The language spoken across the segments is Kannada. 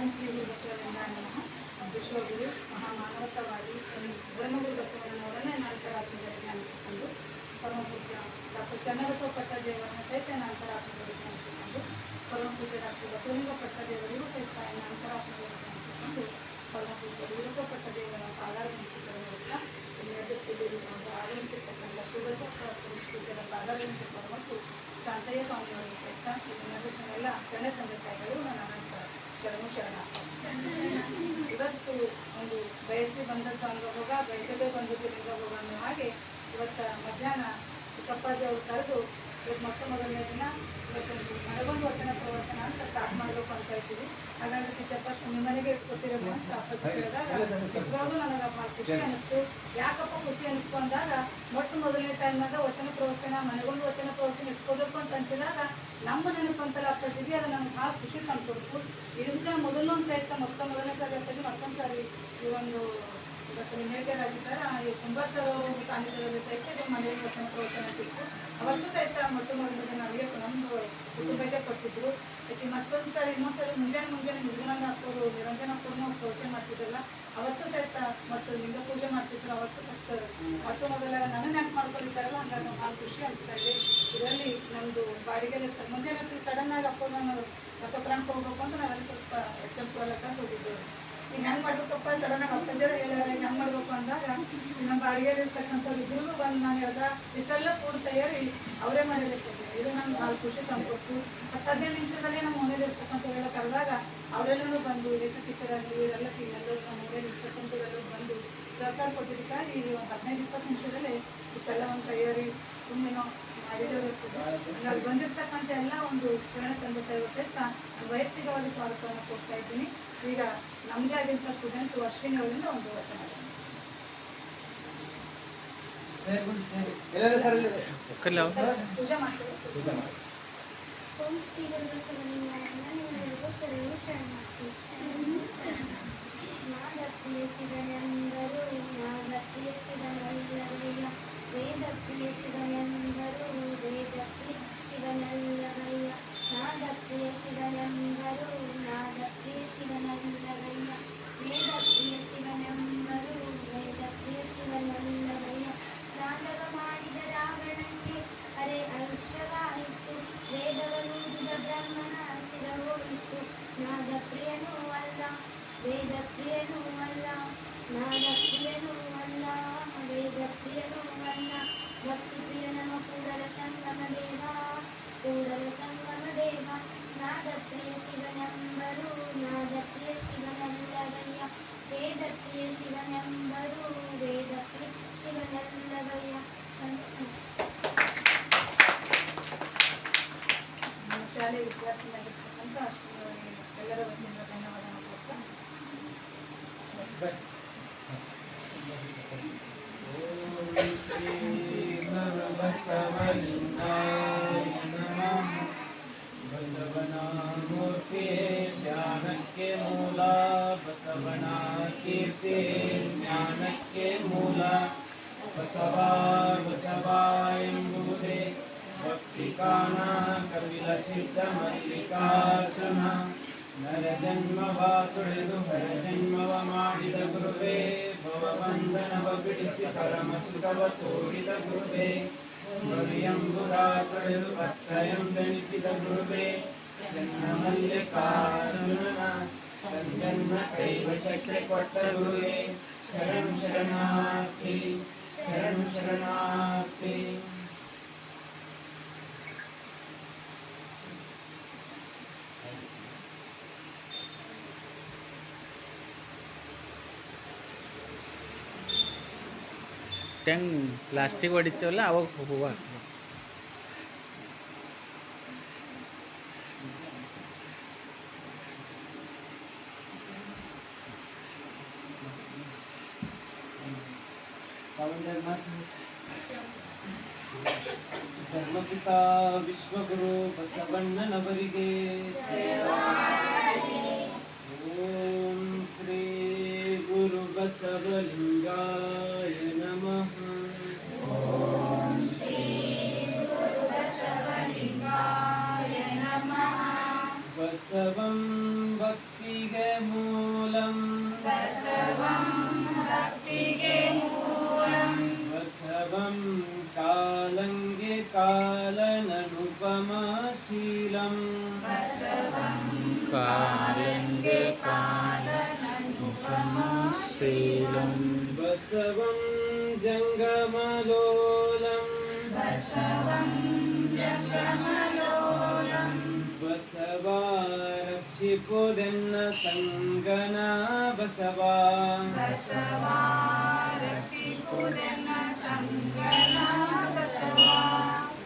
ಓಂ ಶ್ರೀ ಗುರು ಬಸವಲಿಂಗಾಯ ನಮಃ. ವಿಶ್ವಗುರು ಮಹಾಮಾನವತವಾದಿ ಬ್ರಹ್ಮಗುರು ಬಸವಣ್ಣನವರನ್ನೇ ಅಂತರಾತ್ಮದಲ್ಲಿ ಜ್ಞಾನಿಸಿಕೊಂಡು ಪರಮಪೂಜ್ಯ ಡಾಕ್ಟರ್ ಚನ್ನಬಸವ ಪಟ್ಟದೇವರನ್ನ ಸಹಿತ ಅಂತರಾತ್ಮದಲ್ಲಿ ಜ್ಞಾನಿಸಿಕೊಂಡು ಪರಮಪೂಜ್ಯ ಡಾಕ್ಟರ್ ಬಸವಲಿಂಗ ಪಟ್ಟದೇವರಿಗೂ ಸಹಿತ ಅಂತರಾತ್ಮದಲ್ಲಿ ಜ್ಞಾನಿಸಿಕೊಂಡು ಪರಮಪೂಜ್ಯ ವೀರಸವ ಪಟ್ಟದೇವರ ಪಾದಾರವಿಂದ ಆಗಮಿಸಿರ್ತಕ್ಕಂಥ ಶ್ರೀಬಸವ ಪೂಜ್ಯರ ಪಾದಾರವಿಂದ ಮತ್ತು ಶಾಂತಯ್ಯ ಸ್ವಾಮಿಯವರಿಗೆ ಸಹಿತ ಎಲ್ಲ ಶರಣ ತಂದೆ ತಾಯಿಗಳು ನನ್ನ ಅನಂತ ಶರಣ. ಇವತ್ತು ಒಂದು ಬಯಸಿ ಬಂದದ್ದು ಅಂಗಭೋಗ, ಬಯಸದೇ ಬಂದದ್ದು ಲಿಂಗಭೋಗ ಅನ್ನೋ ಹಾಗೆ ಇವತ್ತು ಮಧ್ಯಾಹ್ನ ಚಿಕ್ಕಪ್ಪಾಜಿ ಅವರು ಕರೆದು ಇವತ್ತು ಮೊದಲನೇ ದಿನ ಇವತ್ತೊಂದು ನನಗೊಂದು ವಚನ ಪ್ರವಚನ ಅಂತ ಸ್ಟಾರ್ಟ್ ಮಾಡಬೇಕು ಅಂತ ಇದ್ದೀವಿ. ಹಾಗಾಗಿ ಟೀಚರ್ ಫಸ್ಟ್ ನಿಮ್ಮ ಮನೆಗೆ ಕೊಟ್ಟಿರೋದು ಅಂತ ಅಪ್ಪಾಜಿ ಕೇಳಿದಾಗ ನಿಜವಾಗ್ಲೂ ನನಗೆ ಭಾಳ ಖುಷಿ ಅನಿಸ್ತು. ಯಾಕಪ್ಪ ಖುಷಿ ಅನಿಸ್ತು ಅಂದಾಗ ಮೊದಲನೇ ಟೈಮ್ನಾಗ ವಚನ ಪ್ರವಚನ ಮನೆಗೊಂದು ವಚನ ಪ್ರವಚನ ಇಟ್ಕೋಬೇಕು ಅಂತ ಅನ್ಸಿದಾಗ ನಮ್ಮ ನೆನಪು ಅಂತಾರೆ ಅಪ್ಪಾಜಿಗೆ ಅದು ನಮ್ಗೆ ಭಾಳ ಖುಷಿ ತಂದ್ಕೊಡ್ತು. ಇದಕ್ಕೆ ಮೊದಲೊಂದು ಸಹಿತ ಮೊದಲನೇ ಸಾರಿ ಅಪ್ಪಾಜಿ ಮತ್ತೊಂದು ಸಾರಿ ಈ ಒಂದು ಇವತ್ತು ನಿನ್ನೆಗಾಗಿದ್ದಾರೆ ಈ ಕುಂಬಾರ್ ಸರ್ ಅವರು ಸಾನ್ನಿಧ್ಯದಲ್ಲಿ ಸಹಿತ ಇದು ಮನೆಯಲ್ಲಿ ವಚನ ಪ್ರವಚನ ಇತ್ತು. ಅವತ್ತು ಸಹಿತ ಮೊದಲನೇ ನಮಗೆ ನಮ್ಮದು ಕುಟುಂಬಕ್ಕೆ ಕೊಟ್ಟಿದ್ರು. ಯಾಕೆ ಮತ್ತೊಂದು ಸಾರಿ ಇನ್ನೊಂದು ಸಾರಿ ಮುಂಜಾನೆ ನಿರ್ಗುಣನ ಅಪ್ಪರು ನಿರಂಜನ ಅಪ್ಪರನ್ನು ಪ್ರವಚನ ಮಾಡ್ತಿದ್ರಲ್ಲ ಅವತ್ತು ಸಹಿತ ಮತ್ತು ಲಿಂಗ ಪೂಜೆ ಮಾಡ್ತಿದ್ರು. ಅವತ್ತು ಫಸ್ಟ್ ಮೊದಲ ನನ್ನ ನೆನಪು ಮಾಡ್ಕೊಂಡಿದ್ದಾರಲ್ಲ ಹಂಗಾಗಿ ಭಾಳ ಖುಷಿ ಅನಿಸ್ತಾ ಇದೆ. ಇದರಲ್ಲಿ ನಮ್ಮದು ಬಾಡಿಗೆಯಲ್ಲಿ ಮುಂಜಾನೆ ಸಡನ್ ಆಗಿ ಅಪ್ಪ ನಾನು ಕಸಪ್ರಾಣಕ್ಕೆ ಹೋಗ್ಬೇಕು ಅಂತ ನಾವೆಲ್ಲ ಸ್ವಲ್ಪ ಎಚ್ಚರಿಕೊಳ್ಳಕ್ಕ ಹೋಗಿದ್ದೇವೆ. ಈಗ ಹೆಂಗೆ ಮಾಡ್ಬೇಕಪ್ಪ ಸಡನ್ ಆಗಿ ಅಪ್ಪಜಾರ ಹೇಳಾರ ಹೆಂಗೆ ಮಾಡ್ಬೇಕು ಅಂದಾಗ ನಮ್ಮ ಬಾಡಿಗೆಯಲ್ಲಿ ಇರ್ತಕ್ಕಂಥವ್ರು ಇಬ್ಬರಿಗೂ ಬಂದು ನಾನು ಹೇಳ್ದ ಇಷ್ಟೆಲ್ಲ ಕೂಡ ತಯಾರಿ ಅವರೇ ಮಾಡಿರ್ಬೇಕು. ಇದು ನಂಗೆ ಭಾಳ ಖುಷಿ ತಂದ್ಕೊಟ್ಟು 10-15 ನಿಮಿಷದಲ್ಲೇ ನಮ್ಮ ಮನೇಲಿ ಇರ್ತಕ್ಕಂಥವ್ರೆಲ್ಲ ಕರೆದಾಗ ಅವರೆಲ್ಲರೂ ಬಂದು ಎಲೆಕ್ಟ್ರಿಕ್ ಟೀಚರ್ ಆಗಿ ಇವರೆಲ್ಲ ಎಲ್ಲರೂ ನಮ್ಮ ಮನೇಲಿ ಇರ್ತಕ್ಕಂಥವ್ರೆಲ್ಲರೂ ಬಂದು ಸಹಕಾರ ಕೊಟ್ಟಿದ್ದಕ್ಕಾಗಿ ಈ ಒಂದು 15-20 ನಿಮಿಷದಲ್ಲೇ ಇಷ್ಟೆಲ್ಲ ಒಂದು ತಯಾರಿ ಸುಮ್ಮನೆ ಮಾಡಿರೋದು ಬಂದಿರ್ತಕ್ಕಂಥ ಎಲ್ಲ ಒಂದು ಶರಣ ತಂದೆ ತಾಯಿಗಳು ಸಹಿತ ವೈಯಕ್ತಿಕವಾಗಿ ಸ್ವಾಗತವನ್ನು ಕೊಡ್ತಾ ಇದ್ದೀನಿ. ಈಗ ನಮ್ಮದೇ ಆಗಿಂಥ ಸ್ಟೂಡೆಂಟ್ ಅಶ್ವಿನಿ ಅವರಿಂದ ಒಂದು ವಚನ ಪೂಜೆ ಮಾಡ್ತೀವಿ. ಓಂ ಶ್ರೀ ಗುರು ಬಸವಲಿಂಗಾಯ ನಮಃ. ಶರಣು ಶರಣಾರ್ಥಿ. ನಾದಪ್ರಿಯ ಶಿವನೆಂದರು ನಾದಪ್ರಿಯ ಶಿವನಲ್ಲವಯ್ಯ, ವೇದಪ್ರಿಯ ಶಿವನೆಂದರು ವೇದಪ್ರಿಯ ಶಿವನಲ್ಲವಯ್ಯ, ನಾದಪ್ರಿಯ ಶಿವನೆಂದರು ನಾದಪ್ರಿಯ ಶಿವನಲ್ಲವಯ್ಯ, ವೇದಪ್ರಿಯ ಶಿವನೆಂದರು ವೇದಪ್ರಿಯ ಶಿವನಲ್ಲವಯ್ಯ. ನಾದವ ಮಾಡಿದ ರಾವಣನಿಗೆ ಅರೆ ಆಯುಷ್ಯವಾಯಿತು, ವೇದವನೂದಿದ ಬ್ರಹ್ಮನ ಶಿರವೋಯಿತು. ನಾದಪ್ರಿಯನೂ ಅಲ್ಲ ವೇದಪ್ರಿಯನೂ ಅಲ್ಲ, ನಾದಪ್ರಿಯನೂ ಅಲ್ಲ ವೇದಪ್ರಿಯನೂ ಅಲ್ಲ. ಭಕ್ತಿಪ್ರಿಯ ನಮ ಕೂಡಲ ಸಂಗಮ ದೇವ, ಕೂಡಲ ಸಂಗಮ ದೇವ. ನಾದಪ್ರಿಯ ಶಿವನೆಂಬರು ನಾದಪ್ರಿಯ ಶಿವನಲ್ಲವಯ್ಯ, ವೇದಪ್ರಿಯ ಶಿವನೆಂಬರು ವೇದಪ್ರಿಯ ಶಿವನಲ್ಲವಯ್ಯ. ಶಾಲೆ ವಿದ್ಯಾರ್ಥಿಯಾಗಿರ್ತಕ್ಕಂಥ ಅಶ್ವಿನಿ ಎಲ್ಲರ ವತಿಯಿಂದ ಧನ್ಯವಾದವನ್ನು ಕೊಡ್ತಾ ಬಸವನಾಮೂರ್ತಿ ಜ್ಞಾನಕ್ಕೆ ಮೂಲ, ಬಸವನ ಕೀರ್ತಿ ಜ್ಞಾನಕ್ಕೆ ಮೂಲ. ಬಸವ ಬಸವ ಎಂಬುದೇ ಭಕ್ತಿ ಕಾಣ ಕಪಿಲ ಸಿದ್ಧ ಮಲ್ಲಿಕಾರ್ಜುನ. ನರಜನ್ಮವ ತೊಳೆದು ಹರಜನ್ಮವ ಮಾಡಿದ ಗುರುವೇ, ಭವಬಂಧನವ ಬಿಡಿಸಿ ಪರಮ ಸುಖವ ತೋರಿದ ಗುರುವೇ. ಎಂಬುದ ತೊಳೆದು ಅರ್ಥಯಂದಣಿಸಿದ ಗುರುವೇ, ಜನ್ಮ ಮಲ್ಲಿಕಾರ್ಜುನನ ತಂದನ್ನ ಕೈವಶಕ್ಕೆ ಕೊಟ್ಟ ಗುರುವೇ. ಶರಣು ಶರಣಾರ್ಥಿ ಶರಣು ಶರಣಾರ್ಥಿ. ಟ್ಯಾಂಗ್ ಪ್ಲಾಸ್ಟಿಕ್ ಹೊಡಿತೀವಲ್ಲ ಅವಾಗ ಹೂವು ಧರ್ಮಪಿತ ವಿಶ್ವಗುರು ಬಸವಣ್ಣನವರಿಗೆ ಓಂ ಶ್ರೀ ಗುರು ಬಸವಲಿಂಗಾಯ ನಮಃ. ಓಂ ಶ್ರೀ ಗುರು ಬಸವಲಿಂಗಾಯ ನಮಃ. ಬಸವಂ ಭಕ್ತಿಗೆ ಮೂಲಂ ಬಸವಂ ಕಾಲಂಗೆ ಕಾಲನನುಪಮಶೀಲಂ ಕಾಲಂಗೆ ಕಾಲನನುಪಮಶೀಲಂ ಬಸವಂ ಜಂಗಮಲೋಲಂ ಬಸವ ರಕ್ಷಿಪುದೆನ್ನ ಸಂಗನ ಬಸವ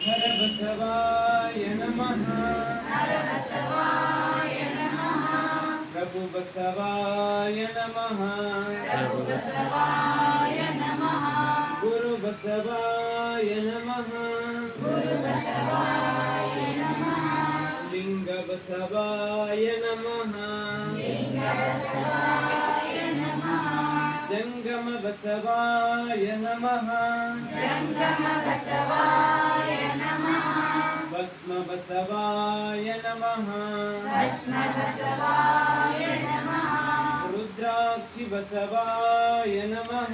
ಹರ ಬಸವಾಯ ನಮಃ ಪ್ರಭು ಬಸವಾಯ ನಮಃ ಗುರು ಬಸವಾಯ ನಮಃ ಲಿಂಗ ಬಸವಾಯ ನಮಃ ಜಂಗಮ ಬಸವಾಯ ನಮಃ ಭಸ್ಮ ಬಸವಾಯ ನಮಃ ರುದ್ರಾಕ್ಷಿ ಬಸವಾಯ ನಮಃ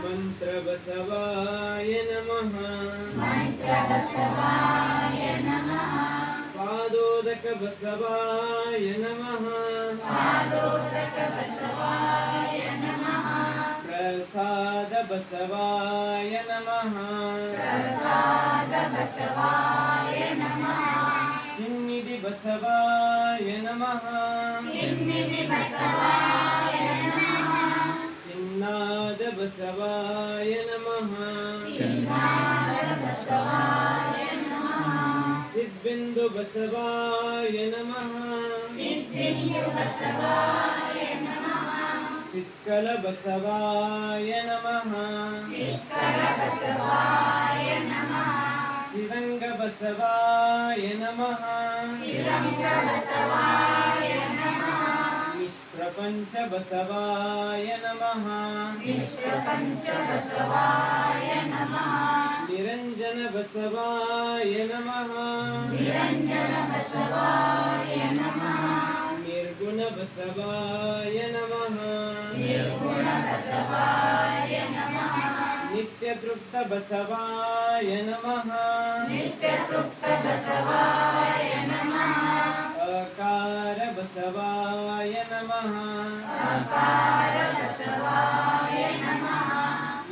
ಮಂತ್ರ ಬಸವಾಯ ನಮಃ ಪಾದೋದಕ ಬಸವಾಯ ನಮಃ ಪ್ರಸಾದ ಬಸವಾಯ ನಮಃ ಚಿನ್ನಿಧಿ ಬಸವಾಯ ನಮಃ ಚಿನ್ನಾದ ಬಸವಾಯ ನಮಃ ಚಿದ್ಬಿಂದು ಬಸವಾಯ ನಮಃ ಚಿತ್ಕಲ ಬಸವಾಯ ನಮಃ ಚಿದಂಗ ಬಸವಾಯ ನಮಃ ನಿಷ್ಪ್ರಪಂಚ ಬಸವಾಯ ನಮಃ ನಿರಂಜನ ಬಸವಾಯ ನಮಃ ನಿರ್ಗುಣ ಬಸವಾಯ ನಮಃ ನಿತ್ಯ ತೃಪ್ತ ಬಸವಾಯ ನಮಃ ಅಕಾರ ಬಸವಾಯ ನಮಃ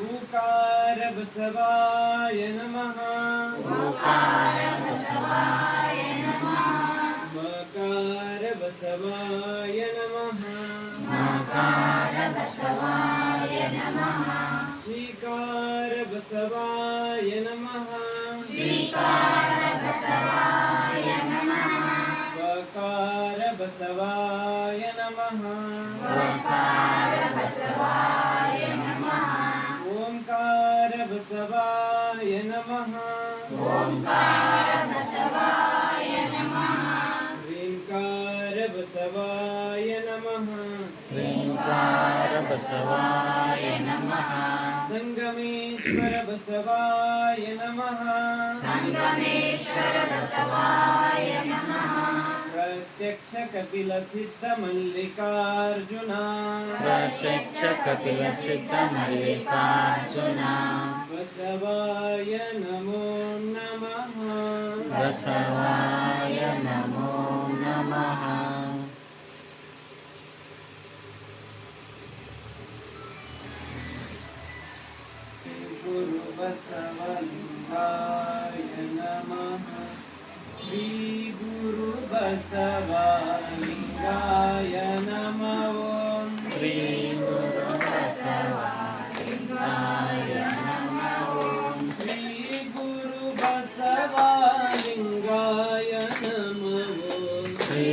ಊಕಾರ ಬಸವಾಯ ನಮಃ ಮಕಾರ ಬಸವಾಯ ನಮಃ ಶ್ರೀಕಾರ ಬಸವಾಯ ನಮಃ ವಕಾರ ಬಸವಾಯ ನಮಃ ಓಂಕಾರ ಬಸವಾಯ ನಮಃ ಶ್ರೀಕಾರ ಬಸವಾಯ ನಮಃ ಬಸವಾಯ ನಮಃ ಸಂಗಮೇಶ್ವರ ಬಸವಾಯ ನಮಃ ಪ್ರತ್ಯಕ್ಷ ಕಪಿಲ ಸಿದ್ಧ ಮಲ್ಲಿಕಾರ್ಜುನ ಪ್ರತ್ಯಕ್ಷ ಕಪಿಲ ಸಿದ್ಧ ಮಲ್ಲಿಕಾರ್ಜುನ ಬಸವಾಯ ನಮೋ ನಮಃ ಬಸವಾಯ ನಮೋ ನಮಃ ಗುರು ಬಸವಲಿಂಗಾಯ ನಮಃ ಶ್ರೀ ಗುರು ಬಸವಲಿಂಗಾಯ ನಮಃ ಓಂ ಶ್ರೀ ಗುರು ಬಸವಲಿಂಗಾಯ ನಮಃ ಓಂ ಶ್ರೀ ಗುರು ಬಸವಲಿಂಗಾಯ ನಮಃ ಓಂ ಶ್ರೀ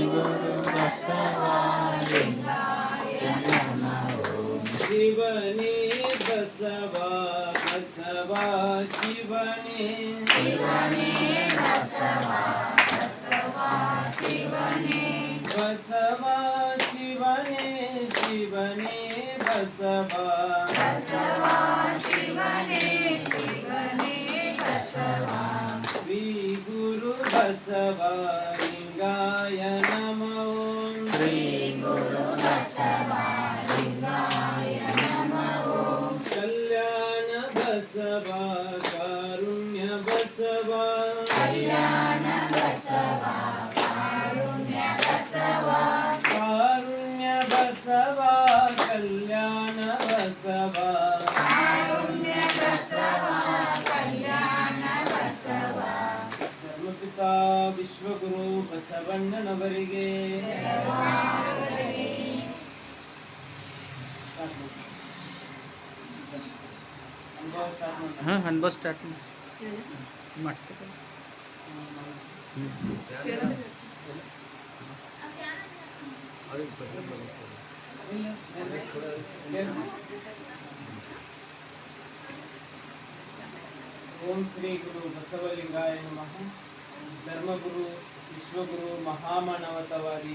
ಗುರು ಬಸವಲಿಂಗಾಯ ನಮಃ ಓಂ ಶಿವನೇ ಬಸವ ಬಸವ ಶಿವನೇ ಬಸವ ಗುರು ಬಸವಲಿಂಗಾಯ ನಮಃ ಓಂ. ಶ್ರೀ ಗುರು ಬಸವಲಿಂಗಾಯ ನಮಃ ಓಂ. ಕಲ್ಯಾಣ ಬಸವ ಕಾರುಣ್ಯ ಬಸವ ಕಲ್ಯಾಣ ಬಸವ ಕಾರುಣ್ಯ ಬಸವ ಕಾರುಣ್ಯ ಬಸವ ಕಲ್ಯಾಣ ಬಸವ ಕಾರುಣ್ಯ ಬಸವ ಕಲ್ಯಾಣ ಬಸವ ಧರ್ಮಪಿತಾ ವಿಶ್ವಗುರು ಬಸವಣ್ಣನವರಿಗೆ ಅನುಭವ ಸ್ಟಾರ್ಟ್ ಮಾಡಿ. ಹಾಂ ಅನುಭವ ಸ್ಟಾರ್ಟ್ ಮಾಡ್ತೀವಿ. ಓಂ ಶ್ರೀ ಗುರು ಬಸವಲಿಂಗಾಯ ನಮಃ. ಧರ್ಮಗುರು ವಿಶ್ವಗುರು ಮಹಾಮಾನವತವಾದಿ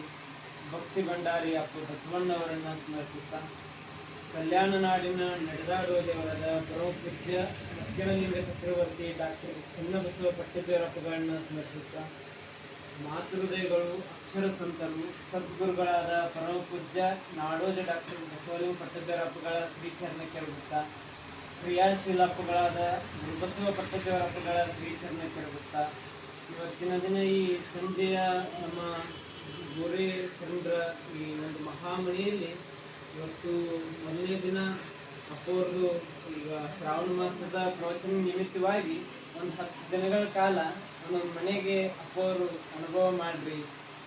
ಭಕ್ತಿ ಭಂಡಾರಿ ಅಪ್ಪ ಬಸವಣ್ಣವರನ್ನು ಸ್ಮರಿಸುತ್ತಾ ಕಲ್ಯಾಣ ನಾಡಿನ ನಡೆದಾಡುವ ದೇವರಾದ ಪರಮಪೂಜ್ಯ ಮಧ್ಯಮಲಿಂಗ ಚಕ್ರವರ್ತಿ ಡಾಕ್ಟರ್ ಚನ್ನಬಸವ ಪಟ್ಟದೇವರಪ್ಪಗಳನ್ನು ಸ್ಮರಿಸುತ್ತಾ ಮಾತೃದಯಗಳು ಅಕ್ಷರ ಸಂತರು ಸದ್ಗುರುಗಳಾದ ಪರಮಪೂಜ್ಯ ನಾಡೋಜ ಡಾಕ್ಟರ್ ಬಸವಲಿಂಗ ಪಟ್ಟದೇವರಪ್ಪಗಳ ಶ್ರೀಚರಣಕ್ಕೆ ರಗುತ್ತಾ ಕ್ರಿಯಾಶೀಲಪ್ಪಗಳಾದ ಗುರುಬಸವ ಪಟ್ಟದೇವರಪ್ಪಗಳ ಶ್ರೀಚರಣಕ್ಕೆ ರಗುತ್ತಾ ಇವತ್ತಿನ ದಿನ ಈ ಸಂಜೆಯ ನಮ್ಮ ಗೋರೆ ಶರಣರ ಈ ಒಂದು ಮಹಾಮಣಿಯಲ್ಲಿ ಇವತ್ತು ಮೊದಲನೇ ದಿನ ಅಪ್ಪವ್ರದ್ದು ಈಗ ಶ್ರಾವಣ ಮಾಸದ ಪ್ರವಚನ ನಿಮಿತ್ತವಾಗಿ ಒಂದು 10 ದಿನಗಳ ಕಾಲ ಒಂದೊಂದು ಮನೆಗೆ ಅಪ್ಪವರು ಅನುಭವ ಮಾಡ್ರಿ,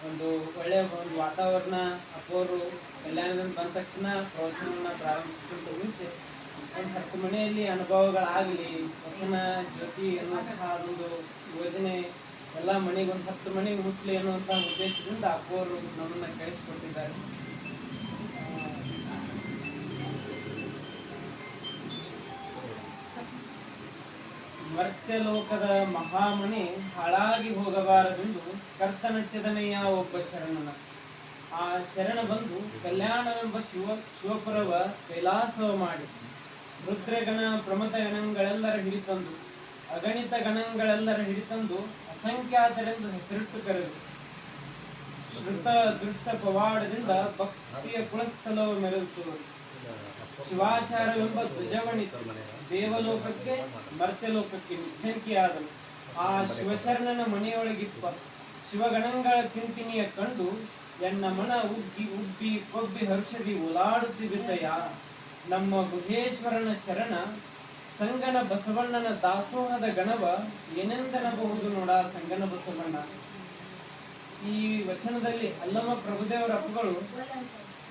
ಒಂದು ಒಳ್ಳೆಯ ಒಂದು ವಾತಾವರಣ ಅಪ್ಪವರು ಕಲ್ಯಾಣದಿಂದ ಬಂದ ತಕ್ಷಣ ಪ್ರವಚನವನ್ನು ಪ್ರಾರಂಭಿಸಿದಂತ ಮುಂಚೆ ಒಂದು 10 ಮನೆಯಲ್ಲಿ ಅನುಭವಗಳಾಗಲಿ, ವಚನ ಜ್ಯೋತಿ ಅನ್ನುವಂತಹ ಒಂದು ಯೋಜನೆ ಎಲ್ಲ ಮನೆಗೆ ಒಂದು 10 ಮನೆಗೆ ಮುಟ್ಲಿ ಅನ್ನುವಂತಹ ಉದ್ದೇಶದಿಂದ ಅಪ್ಪವರು ನಮ್ಮನ್ನು ಕಳಿಸಿಕೊಟ್ಟಿದ್ದಾರೆ. ಮರ್ತ್ಯಲೋಕದ ಮಹಾಮಣಿ ಹಾಳಾಗಿ ಹೋಗಬಾರದೆಂದು ಕರ್ತನಟ್ಯದನೆಯ ಒಬ್ಬ ಶರಣನ. ಆ ಶರಣ ಬಂದು ಕಲ್ಯಾಣವೆಂಬ ಶಿವಪುರವ ಕೈಲಾಸವ ಮಾಡಿ ರುದ್ರಗಣ ಪ್ರಮಥ ಗಣಗಳೆಲ್ಲರ ಹಿಡಿತಂದು ಅಗಣಿತ ಗಣಗಳೆಲ್ಲರ ಹಿಡಿತಂದು ಅಸಂಖ್ಯಾತರೆಂದು ಹೆಸರಿಟ್ಟು ಕರೆದು ಶ್ರುತ ದೃಷ್ಟ ಪವಾಡದಿಂದ ಭಕ್ತಿಯ ಕುಳಸ್ಥಲವ ಮೆರೆದು ಶಿವಾಚಾರವೆಂಬ ಧ್ವಜವಣಿತು ದೇವಲೋಕಕ್ಕೆ ಮರ್ತ್ಯಲೋಕಕ್ಕೆ ನಿಚ್ಚಣಿಕೆಯಾದನು. ಆ ಶಿವಶರಣನ ಮನೆಯೊಳಗಿಪ್ಪ ಶಿವಗಣಗಳ ತಿಂತಿನಿಯ ಕಂಡು ಎನ್ನ ಮನ ಉಗ್ಗಿ ಉಬ್ಬಿ ಕೊಬ್ಬಿ ಹರ್ಷದಿ ಓಲಾಡುತ್ತಿದ್ದಯ. ನಮ್ಮ ಗುಹೇಶ್ವರನ ಶರಣ ಸಂಗನ ಬಸವಣ್ಣನ ದಾಸೋಹದ ಗಣವ ಏನೆಂದನಬಹುದು ನೋಡ ಸಂಗನ ಬಸವಣ್ಣ. ಈ ವಚನದಲ್ಲಿ ಅಲ್ಲಮ ಪ್ರಭುದೇವರ ಅಪ್ಪಗಳು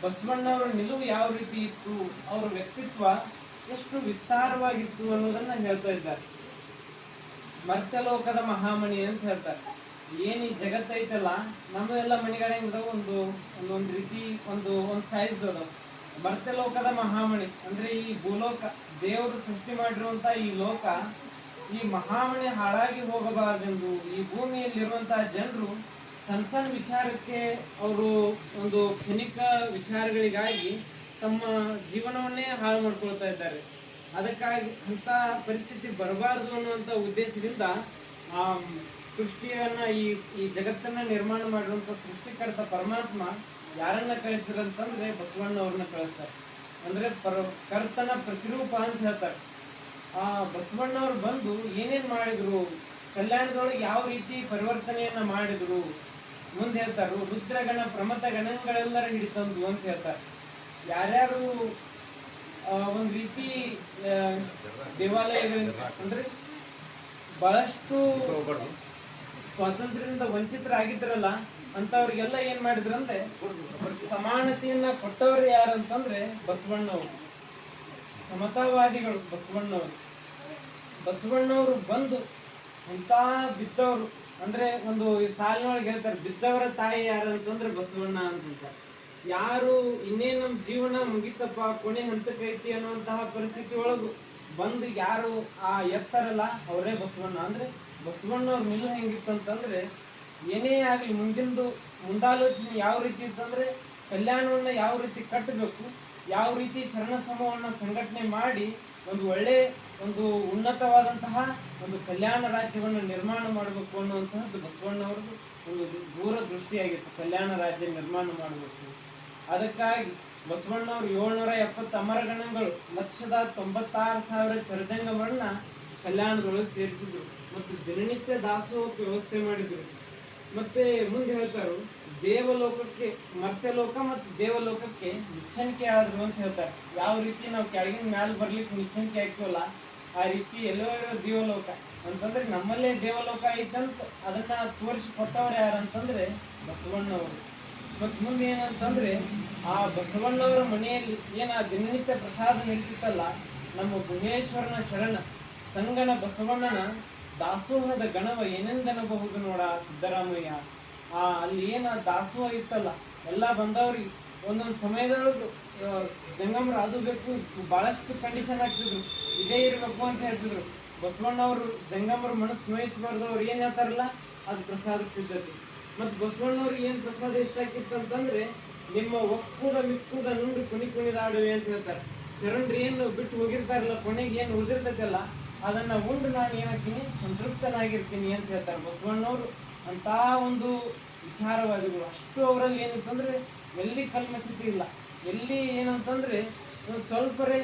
ಬಸವಣ್ಣವರ ನಿಲುವು ಯಾವ ರೀತಿ ಇತ್ತು, ಅವರ ವ್ಯಕ್ತಿತ್ವ ಎಷ್ಟು ವಿಸ್ತಾರವಾಗಿತ್ತು ಅನ್ನೋದನ್ನ ಹೇಳ್ತಾ ಇದ್ದಾರೆ. ಮರ್ತ್ಯಲೋಕದ ಮಹಾಮಣಿ ಅಂತ ಹೇಳ್ತಾರೆ. ಏನ್ ಈ ಜಗತ್ತೈತಲ್ಲ, ನಮ್ಮದೆಲ್ಲ ಮಣಿಗಳ ಹೆಂಗದಾವ, ಒಂದೊಂದು ರೀತಿ ಒಂದು ಸೈಜ್ ಅದಾವ. ಮರ್ತ್ಯಲೋಕದ ಮಹಾಮಣಿ ಅಂದ್ರೆ ಈ ಭೂಲೋಕ, ದೇವರು ಸೃಷ್ಟಿ ಮಾಡಿರುವಂತ ಈ ಲೋಕ, ಈ ಮಹಾಮಣಿ ಹಾಳಾಗಿ ಹೋಗಬಾರದೆಂದು ಈ ಭೂಮಿಯಲ್ಲಿರುವಂತಹ ಜನರು ಸಣ್ಣ ಸಣ್ಣ ವಿಚಾರಕ್ಕೆ ಅವರು ಒಂದು ಕ್ಷಣಿಕ ವಿಚಾರಗಳಿಗಾಗಿ ತಮ್ಮ ಜೀವನವನ್ನೇ ಹಾಳು ಮಾಡ್ಕೊಳ್ತಾ ಇದ್ದಾರೆ. ಅದಕ್ಕಾಗಿ ಅಂತ ಪರಿಸ್ಥಿತಿ ಬರಬಾರದು ಅನ್ನುವಂಥ ಉದ್ದೇಶದಿಂದ ಆ ಸೃಷ್ಟಿಯನ್ನ ಈ ಜಗತ್ತನ್ನ ನಿರ್ಮಾಣ ಮಾಡಿರುವಂಥ ಸೃಷ್ಟಿಕರ್ತ ಪರಮಾತ್ಮ ಯಾರನ್ನ ಕಳಿಸಿರಂತಂದ್ರೆ ಬಸವಣ್ಣವ್ರನ್ನ ಕಳಿಸ್ತಾರೆ. ಅಂದ್ರೆ ಕರ್ತನ ಪ್ರತಿರೂಪ ಅಂತ ಹೇಳ್ತಾರೆ. ಆ ಬಸವಣ್ಣವ್ರು ಬಂದು ಏನೇನ್ ಮಾಡಿದ್ರು, ಕಲ್ಯಾಣದೊಳಗೆ ಯಾವ ರೀತಿ ಪರಿವರ್ತನೆಯನ್ನ ಮಾಡಿದ್ರು ಮುಂದೆ ಹೇಳ್ತಾರು. ರುದ್ರಗಣ ಪ್ರಮಥ ಗಣಗಳೆಲ್ಲರ ಹಿಡಿತಂದು ಅಂತ ಹೇಳ್ತಾರೆ. ಯಾರ್ಯಾರು ಒಂದ್ ರೀತಿ ದೇವಾಲಯಗಳಿಂದ ಅಂದ್ರೆ ಬಹಳಷ್ಟು ಸ್ವಾತಂತ್ರ್ಯದಿಂದ ವಂಚಿತರಾಗಿದ್ರಲ್ಲ ಅಂತವ್ರಿಗೆಲ್ಲ ಏನ್ ಮಾಡಿದ್ರಂದ್ರೆ ಸಮಾನತೆಯನ್ನ ಕೊಟ್ಟವ್ರು ಯಾರಂತಂದ್ರೆ ಬಸವಣ್ಣವ್ರು, ಸಮತಾವಾದಿಗಳು ಬಸವಣ್ಣವ್ರು. ಬಸವಣ್ಣವ್ರು ಬಂದು ಇಂತ ಬಿದ್ದವರು ಅಂದ್ರೆ ಒಂದು ಸಾಲಿನೊಳಗೆ ಹೇಳ್ತಾರೆ, ಬಿದ್ದವರ ತಾಯಿ ಯಾರು ಅಂತಂದ್ರೆ ಬಸವಣ್ಣ ಅಂತ. ಯಾರು ಇನ್ನೇನು ನಮ್ಮ ಜೀವನ ಮುಗಿತಪ್ಪ, ಕೊನೆ ಹಂತಕ್ಕೈತಿ ಅನ್ನುವಂತಹ ಪರಿಸ್ಥಿತಿ ಒಳಗು ಬಂದು ಯಾರು ಆ ಎತ್ತಾರಲ್ಲ ಅವರೇ ಬಸವಣ್ಣ. ಅಂದ್ರೆ ಬಸವಣ್ಣವ್ರ ನಿಲುವು ಹೆಂಗಿತ್ತಂತಂದ್ರೆ ಏನೇ ಆಗ್ಲಿ ಮುಂದಾಲೋಚನೆ ಯಾವ ರೀತಿ ಇತ್ತಂದ್ರೆ ಕಲ್ಯಾಣವನ್ನ ಯಾವ ರೀತಿ ಕಟ್ಟಬೇಕು, ಯಾವ ರೀತಿ ಶರಣ ಸಮೂಹವನ್ನ ಸಂಘಟನೆ ಮಾಡಿ ಒಂದು ಒಳ್ಳೆ ಒಂದು ಉನ್ನತವಾದಂತಹ ಒಂದು ಕಲ್ಯಾಣ ರಾಜ್ಯವನ್ನು ನಿರ್ಮಾಣ ಮಾಡಬೇಕು ಅನ್ನುವಂತಹದ್ದು ಬಸವಣ್ಣವ್ರದ್ದು ಒಂದು ದೂರದೃಷ್ಟಿಯಾಗಿತ್ತು. ಕಲ್ಯಾಣ ರಾಜ್ಯ ನಿರ್ಮಾಣ ಮಾಡಬೇಕು. ಅದಕ್ಕಾಗಿ ಬಸವಣ್ಣವರು 770 ಅಮರಗಣಗಳು 1,96,000 ಚರಜಂಗಮನ್ನ ಕಲ್ಯಾಣದೊಳಗೆ ಸೇರಿಸಿದ್ರು ಮತ್ತು ದಿನನಿತ್ಯ ದಾಸೋಹಕ್ಕೆ ವ್ಯವಸ್ಥೆ ಮಾಡಿದ್ರು. ಮತ್ತೆ ಮುಂದೆ ಹೇಳ್ತಾರು, ದೇವಲೋಕಕ್ಕೆ ಮರ್ತ್ಯಲೋಕ ಮತ್ತು ದೇವಲೋಕಕ್ಕೆ ನಿಚ್ಚಣಿಕೆ ಆದ್ರು ಅಂತ ಹೇಳ್ತಾರೆ. ಯಾವ ರೀತಿ ನಾವು ಕೆಳಗಿನ ಮ್ಯಾಲ ಬರ್ಲಿಕ್ಕೆ ನಿಚ್ಚಣಿಕೆ ಹಾಕ್ತೀವಲ್ಲ, ಆ ರೀತಿ ಎಲ್ಲೋ ಇರೋ ದೇವಲೋಕ ಅಂತಂದ್ರೆ ನಮ್ಮಲ್ಲೇ ದೇವಲೋಕ ಐತಂತ ಅದನ್ನ ತೋರಿಸಿ ಕೊಟ್ಟವ್ರು ಯಾರಂತಂದ್ರೆ ಬಸವಣ್ಣವರು. ಮತ್ ಮುಂದೆ ಏನಂತಂದ್ರೆ ಆ ಬಸವಣ್ಣವರ ಮನೆಯಲ್ಲಿ ಏನ ದಿನನಿತ್ಯ ಪ್ರಸಾದ ನಿಲ್ತಿತ್ತಲ್ಲ, ನಮ್ಮ ಗುಹೇಶ್ವರನ ಶರಣ ಸಂಗಣ ಬಸವಣ್ಣನ ದಾಸೋಹದ ಗಣವ ಏನೆಂದೆನ್ನಬಹುದು ನೋಡ ಸಿದ್ದರಾಮಯ್ಯ. ಅಲ್ಲಿ ಏನ ದಾಸೋಹ ಇತ್ತಲ್ಲ, ಎಲ್ಲ ಬಂದವ್ರಿಗೆ ಒಂದೊಂದು ಸಮಯದೊಳಗೆ ಜಂಗಮರು ಅದು ಬೇಕು, ಬಹಳಷ್ಟು ಕಂಡೀಷನ್ ಆಗ್ತಿದ್ರು, ಇದೇ ಇರ್ಬೇಕು ಅಂತ ಹೇಳ್ತಿದ್ರು. ಬಸವಣ್ಣವರು ಜಂಗಮರು ಮನಸ್ಸು ನೋಯಿಸಬಾರ್ದು, ಅವ್ರು ಏನ್ ಹೇಳ್ತಾರಲ್ಲ ಅದು ಪ್ರಸಾದ ಸಿದ್ಧತೆ. ಮತ್ತು ಬಸವಣ್ಣವ್ರಿಗೆ ಏನ್ ಪ್ರಸಾದ ಇಷ್ಟ ಆಗಿತ್ತು ಅಂತಂದ್ರೆ, ನಿಮ್ಮ ಒಕ್ಕೂದ ಮಿಕ್ಕೂದ ನುಂಡು ಕುಣಿದಾಡುವೆ ಅಂತ ಹೇಳ್ತಾರೆ. ಶರಣರು ಏನು ಬಿಟ್ಟು ಹೋಗಿರ್ತಾರಲ್ಲ, ಕೊನೆಗೆ ಏನು ಉಳಿದಿರ್ತೈತಲ್ಲ ಅದನ್ನ ಉಂಡು ನಾನು ಏನಾಗ್ತೀನಿ ಸಂತೃಪ್ತನಾಗಿರ್ತೀನಿ ಅಂತ ಹೇಳ್ತಾರೆ ಬಸವಣ್ಣವರು. ಅಂತ ಒಂದು ವಿಚಾರವಾದಿಗಳು. ಅಷ್ಟು ಅವರಲ್ಲಿ ಏನಿತ್ತಂದ್ರೆ ಎಲ್ಲಿ ಕಲ್ಮಶತೆ ಇಲ್ಲ, ಎಲ್ಲಿ ಏನಂತಂದ್ರೆ ಒಂದು ಸ್ವಲ್ಪರೇ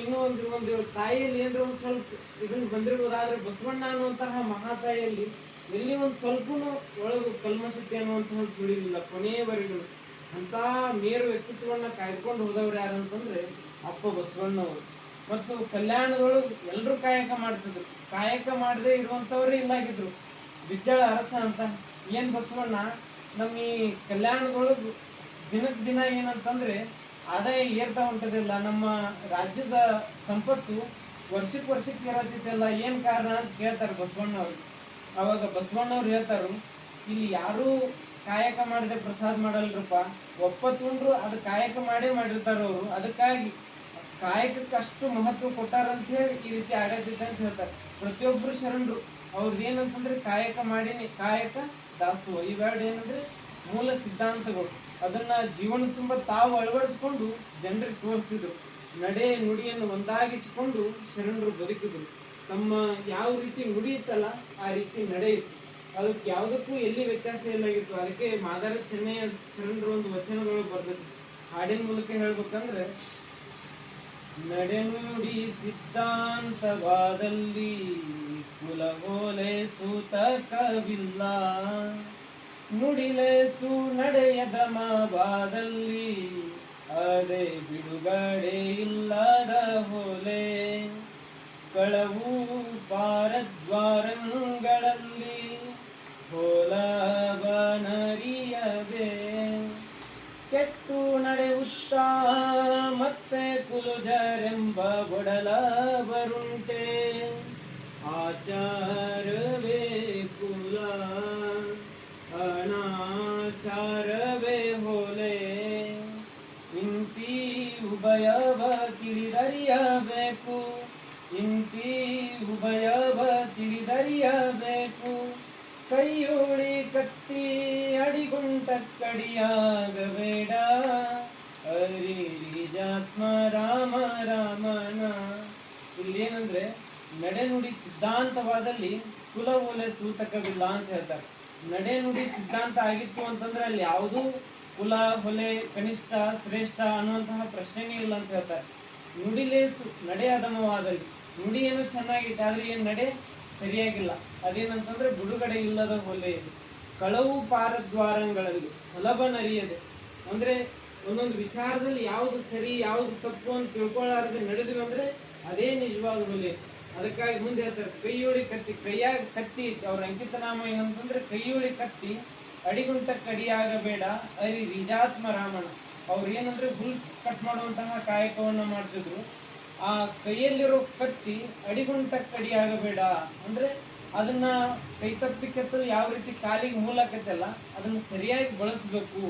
ಇನ್ನೂ ಒಂದು ತಾಯಿಯಲ್ಲಿ ಏನಾರ ಒಂದು ಸ್ವಲ್ಪ ಇದನ್ನು ಬಂದಿರ್ಬೋದು. ಆದ್ರೆ ಬಸವಣ್ಣ ಅನ್ನುವಂತಹ ಮಹಾತಾಯಿಯಲ್ಲಿ ಎಲ್ಲಿ ಒಂದು ಸ್ವಲ್ಪನೂ ಒಳಗು ಕಲ್ಮಶತೆ ಅನ್ನುವಂತಹ ಸುಳಿಲಿಲ್ಲ ಕೊನೆಯವರೆಗೂ. ಅಂತ ಮೇರು ವ್ಯಕ್ತಿತ್ವವನ್ನ ಕಾಯ್ಕೊಂಡು ಹೋದವ್ರು ಯಾರಂತಂದ್ರೆ ಅಪ್ಪ ಬಸವಣ್ಣವರು. ಮತ್ತು ಕಲ್ಯಾಣದೊಳಗೆ ಎಲ್ಲರೂ ಕಾಯಕ ಮಾಡ್ತಿದ್ರು, ಕಾಯಕ ಮಾಡದೆ ಇರುವಂತವ್ರೇ ಇಲ್ಲಾಗಿದ್ರು. ಬಿಜ್ಜಳ ಅರಸ ಅಂತ ಏನ್ ಬಸವಣ್ಣ ನಮ್ಮ ಈ ಕಲ್ಯಾಣದೊಳಗೆ ದಿನಕ್ಕೆ ದಿನ ಏನಂತಂದ್ರೆ ಆದಾಯ ಏರ್ತಾ ಹೊಂಟದಿಲ್ಲ, ನಮ್ಮ ರಾಜ್ಯದ ಸಂಪತ್ತು ವರ್ಷಕ್ಕೆ ಇರತ್ತಿದ್ದಲ್ಲ, ಏನ್ ಕಾರಣ ಅಂತ ಕೇಳ್ತಾರೆ ಬಸವಣ್ಣವ್ರಿಗೆ. ಅವಾಗ ಬಸವಣ್ಣವ್ರು ಹೇಳ್ತಾರು, ಇಲ್ಲಿ ಯಾರೂ ಕಾಯಕ ಮಾಡದೆ ಪ್ರಸಾದ ಮಾಡಲ್ರಪ್ಪ, ಒಪ್ಪತ್ತುಂಡ್ರು ಅದು ಕಾಯಕ ಮಾಡೇ ಮಾಡಿರ್ತಾರ ಅವರು. ಅದಕ್ಕಾಗಿ ಕಾಯಕಕ್ಕೆ ಅಷ್ಟು ಮಹತ್ವ ಕೊಟ್ಟಾರಂತ ಹೇಳಿ ಈ ರೀತಿ ಆಗತ್ತಿದೆ ಅಂತ ಹೇಳ್ತಾರೆ. ಪ್ರತಿಯೊಬ್ಬರು ಶರಣರು ಅವ್ರದ್ದು ಏನಂತಂದ್ರೆ ಕಾಯಕ ಮಾಡಿನಿ, ಕಾಯಕ ದಾಸೋಹ, ಇವೆರಡು ಏನಂದ್ರೆ ಮೂಲ ಸಿದ್ಧಾಂತಗಳು. ಅದನ್ನ ಜೀವನ ತುಂಬ ತಾವು ಅಳವಡಿಸ್ಕೊಂಡು ಜನರಿಗೆ ತೋರಿಸ್ತಿದ್ರು. ನಡೆ ನುಡಿಯನ್ನು ಒಂದಾಗಿಸಿಕೊಂಡು ಶರಣರು ಬದುಕಿದ್ರು. ತಮ್ಮ ಯಾವ ರೀತಿ ನುಡಿ ಇತ್ತಲ್ಲ ಆ ರೀತಿ ನಡೆ ಇತ್ತು. ಅದಕ್ಕೆ ಯಾವುದಕ್ಕೂ ಎಲ್ಲಿ ವ್ಯತ್ಯಾಸ ಇಲ್ಲಾಗಿತ್ತು. ಅದಕ್ಕೆ ಮಾದಾರ ಚೆನ್ನಯ್ಯ ಶರಣರು ಒಂದು ವಚನದೊಳಗೆ ಬರ್ತದೆ, ಹಾಡಿನ ಮೂಲಕ ಹೇಳ್ಬೇಕಂದ್ರೆ, ನಡೆನುಡಿ ಸಿದ್ಧಾಂತವಾದಲ್ಲಿ ಕುಲಗೋಲೆ ಸೂತಕವಿಲ್ಲ, ನುಡಿಲೇಸು ನಡೆಯದ ಮಾವಾದಲ್ಲಿ ಅದೇ ಬಿಡುಗಡೆ ಇಲ್ಲದ ಹೊಲೆ, ಕಳವು ಪಾರದ್ವಾರಂಗಳಲ್ಲಿ ಹೋಲವನರಿಯದೆ, ಕೆಟ್ಟು ನಡೆಯುತ್ತಾ ಮತ್ತೆ ಕುಲುಜರೆಂಬ ಬೊಡಲ ಬರುಂಟೆ, ಆಚಾರವೇ ಕುಲ ಅನಾಚಾರವೇ ಹೊಲೆ, ಇಂತಿ ಉಭಯವ ತಿಳಿದರಿಯಬೇಕು, ಇಂತಿ ಉಭಯವ ತಿಳಿದರಿಯಬೇಕು, ಕೈಯೋಳಿ ಕತ್ತಿ ಅಡಿಗುಂಟ ಕಡಿಯಾಗಬೇಡ, ಅರಿಜಾತ್ಮ ರಾಮ ರಾಮನ. ಇಲ್ಲೇನಂದ್ರೆ ನಡೆನುಡಿ ಸಿದ್ಧಾಂತವಾದಲ್ಲಿ ಕುಲ ಓಲೆ ಸೂತಕವಿಲ್ಲ ಅಂತ ಹೇಳ್ತಾರೆ. ನಡೆನುಡಿ ಸಿದ್ಧಾಂತ ಆಗಿತ್ತು ಅಂತಂದ್ರೆ ಅಲ್ಲಿ ಯಾವುದೂ ಕುಲ ಹೊಲೆ ಕನಿಷ್ಠ ಶ್ರೇಷ್ಠ ಅನ್ನುವಂತಹ ಪ್ರಶ್ನೆನೇ ಇಲ್ಲ ಅಂತ ಹೇಳ್ತಾರೆ. ನುಡಿಲೇಸು ನಡೆ ಅಧಮವಾದಲ್ಲಿ, ನುಡಿ ಏನು ಚೆನ್ನಾಗಿತ್ತು ಆದ್ರೆ ಏನ್ ನಡೆ ಸರಿಯಾಗಿಲ್ಲ, ಅದೇನಂತಂದ್ರೆ ಬಿಡುಗಡೆ ಇಲ್ಲದ ಹೊಲೆ ಇದೆ. ಕಳವು ಪಾರದ್ವಾರಗಳಲ್ಲಿ ಹೊಲಬನರಿಯದೆ, ಅಂದ್ರೆ ಒಂದೊಂದು ವಿಚಾರದಲ್ಲಿ ಯಾವುದು ಸರಿ ಯಾವುದು ತಪ್ಪು ಅಂತ ತಿಳ್ಕೊಳ್ಳಾರದೆ ನಡೆದ್ವಿ ಅಂದ್ರೆ ಅದೇ ನಿಜವಾದ ಹೊಲೆ. ಅದಕ್ಕಾಗಿ ಮುಂದೆ ಹೇಳ್ತಾರೆ, ಕೈಯೋಳಿ ಕತ್ತಿ, ಕೈಯಾಗ ಕತ್ತಿ ಅವ್ರ ಅಂಕಿತ ನಾಮ ಏನಂತಂದ್ರೆ ಕೈಯೋಳಿ ಕತ್ತಿ ಅಡಿಗುಂಟ ಕಡಿಯಾಗಬೇಡ ಅರಿ ರಿಜಾತ್ಮ ರಾಮಣ. ಅವ್ರು ಏನಂದ್ರೆ ಹುಲ್ ಕಟ್ ಮಾಡುವಂತಹ ಕಾಯಕವನ್ನ ಮಾಡ್ತಿದ್ರು. ಆ ಕೈಯಲ್ಲಿರೋ ಕತ್ತಿ ಅಡಿಗುಂಟ ಕಡಿಯಾಗಬೇಡ ಅಂದ್ರೆ ಅದನ್ನ ಕೈ ತಪ್ಪಿ ಕೆತ್ತಲು ಯಾವ ರೀತಿ ಕಾಲಿಗೆ ಮೂಲಾಕತ್ತಲ್ಲ ಅದನ್ನ ಸರಿಯಾಗಿ ಬಳಸಬೇಕು.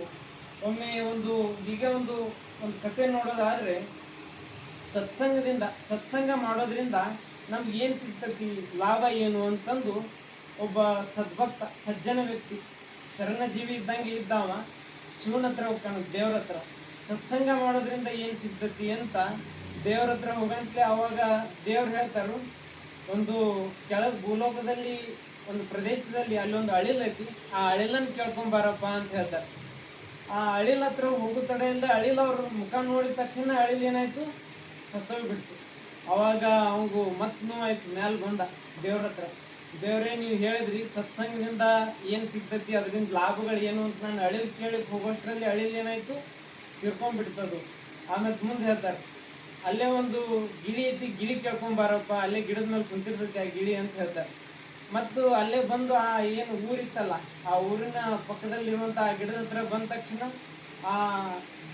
ಒಮ್ಮೆ ಹೀಗೆ ಒಂದು ಕತೆ ನೋಡೋದಾದ್ರೆ, ಸತ್ಸಂಗ ಮಾಡೋದ್ರಿಂದ ನಮ್ಗೆ ಏನ್ ಸಿಗ್ತತಿ, ಲಾಭ ಏನು ಅಂತಂದು ಒಬ್ಬ ಸದ್ಭಕ್ತ ಸಜ್ಜನ ವ್ಯಕ್ತಿ ಶರಣ ಜೀವಿ ಇದ್ದಂಗೆ ಇದ್ದಾವ ಶಿವನ ಹತ್ರ ಹೋಗ್ತಾನ, ದೇವ್ರ ಹತ್ರ. ಸತ್ಸಂಗ ಮಾಡೋದ್ರಿಂದ ಏನ್ ಸಿಗ್ತತಿ ಅಂತ ದೇವ್ರ ಹತ್ರ ಹೋಗಂತಲೇ ಅವಾಗ ದೇವ್ರು ಹೇಳ್ತಾರು, ಒಂದು ಕೆಳಗ್ ಭೂಲೋಕದಲ್ಲಿ ಒಂದು ಪ್ರದೇಶದಲ್ಲಿ ಅಲ್ಲಿ ಒಂದು ಅಳಿಲ್ ಐತಿ, ಆ ಅಳಿಲನ್ನು ಕೇಳ್ಕೊಂಬಾರಪ್ಪ ಅಂತ ಹೇಳ್ತಾರೆ. ಆ ಅಳಿಲ್ ಹತ್ರ ಹೋಗೋ ತಡೆಯಿಂದ ಅಳಿಲ್ ಅವ್ರ ಮುಖ ನೋಡಿದ ತಕ್ಷಣ ಅಳಿಲ್ ಏನಾಯ್ತು, ಸತ್ತೋಗ್ಬಿಡ್ತು. ಅವಾಗ ಅವಂಗು ಮತ್ ನೋವಾಯ್ತು, ಮ್ಯಾಲ ಬಂದ ದೇವ್ರ ಹತ್ರ. ದೇವ್ರೇ, ನೀವು ಹೇಳಿದ್ರಿ ಸತ್ಸಂಗದಿಂದ ಏನು ಸಿಗ್ತೈತಿ, ಅದರಿಂದ ಲಾಭಗಳು ಏನು ಅಂತ ನಾನು ಅಳಿಲ್ ಕೇಳಕ್ ಹೋಗೋಷ್ಟರಲ್ಲಿ ಅಳಿಲ್ ಏನಾಯ್ತು, ತಿರ್ಕೊಂಡ್ಬಿಡ್ತದು. ಆಮೇಲೆ ಮುಂದೆ ಹೇಳ್ತಾರೆ, ಅಲ್ಲೇ ಒಂದು ಗಿಳಿ ಐತಿ, ಗಿಳಿ ಕೇಳ್ಕೊಂಬಾರಪ್ಪ, ಅಲ್ಲೇ ಗಿಡದ ಮೇಲೆ ಕುಂತಿರ್ತೈತಿ ಆ ಗಿಳಿ ಅಂತ ಹೇಳ್ತಾರೆ. ಮತ್ತು ಅಲ್ಲೇ ಬಂದು ಆ ಏನು ಊರಿತ್ತಲ್ಲ, ಆ ಊರಿನ ಪಕ್ಕದಲ್ಲಿರುವಂಥ ಆ ಗಿಡದ ಹತ್ರ ಬಂದ ತಕ್ಷಣ ಆ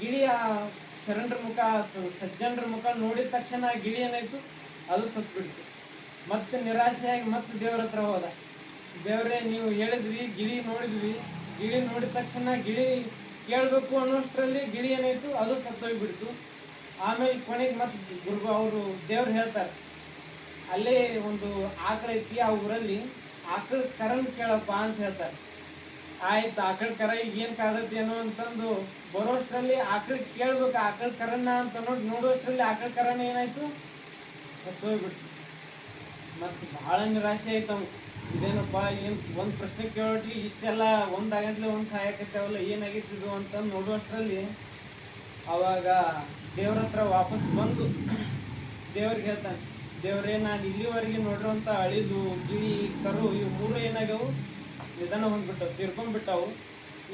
ಗಿಳಿಯ ಶರಣರ ಮುಖ, ಸಜ್ಜನರ ಮುಖ ನೋಡಿದ ತಕ್ಷಣ ಆ ಗಿಳಿ ಏನಾಯ್ತು, ಅದು ಸತ್ಬಿಡ್ತು. ಮತ್ತೆ ನಿರಾಶೆಯಾಗಿ ಮತ್ತೆ ದೇವ್ರ ಹತ್ರ ಹೋದ. ದೇವ್ರೇ, ನೀವು ಹೇಳಿದ್ವಿ, ಗಿಳಿ ನೋಡಿದ್ವಿ, ಗಿಳಿ ನೋಡಿದ ತಕ್ಷಣ ಗಿಳಿ ಕೇಳಬೇಕು ಅನ್ನೋಷ್ಟರಲ್ಲಿ ಗಿಳಿ ಏನಾಯ್ತು, ಅದು ಸತ್ತೋಗ್ಬಿಡ್ತು. ಆಮೇಲೆ ಕೊನೆಗೆ ಮತ್ತೆ ಗುರು ಅವರು ದೇವ್ರು ಹೇಳ್ತಾರೆ, ಅಲ್ಲೇ ಒಂದು ಆಕಳ ಐತಿ, ಆ ಊರಲ್ಲಿ ಆಕಳ ಕರನ್ ಕೇಳಪ್ಪ ಅಂತ ಹೇಳ್ತಾರೆ. ಆಯ್ತು, ಆಕಳ ಕರ ಈಗ ಏನು ಕಾದತ್ತೇನೋ ಅಂತಂದು ಬರೋಷ್ಟರಲ್ಲಿ ಆಕಳ ಕೇಳ್ಬೇಕು, ಆಕಳ ಕರನ್ನ ಅಂತ ನೋಡುವಷ್ಟರಲ್ಲಿ ಆಕಳ ಕರನ ಏನಾಯ್ತು, ಸತ್ತೋಗ್ಬಿಡ್ತು. ಮತ್ತು ಭಾಳ ನಿರಾಶೆ ಆಯ್ತು ಅವ್ನು. ಇದೇನಪ್ಪ, ಏನು ಒಂದು ಪ್ರಶ್ನೆ ಕೇಳೋಟಿ ಇಷ್ಟೆಲ್ಲ ಒಂದಾಗಂತಲೇ ಒಂದು ಸಹಾಯಕತ್ತಾವಲ್ಲ, ಏನಾಗಿತ್ತಿದು ಅಂತಂದು ನೋಡುವಷ್ಟರಲ್ಲಿ ಅವಾಗ ದೇವ್ರ ಹತ್ರ ವಾಪಸ್ ಬಂದು ದೇವ್ರಿಗೆ ಹೇಳ್ತಾನೆ, ದೇವ್ರೇ, ನಾನು ಇಲ್ಲಿವರೆಗೆ ನೋಡಿರೋಂಥ ಅಳಿಲು, ಗಿಳಿ, ಕರು ಇವು ಮೂರು ಏನಾಗವು, ನಿಧನ ಹೊಂದ್ಬಿಟ್ಟವು, ತಿರ್ಕೊಂಡ್ಬಿಟ್ಟವು.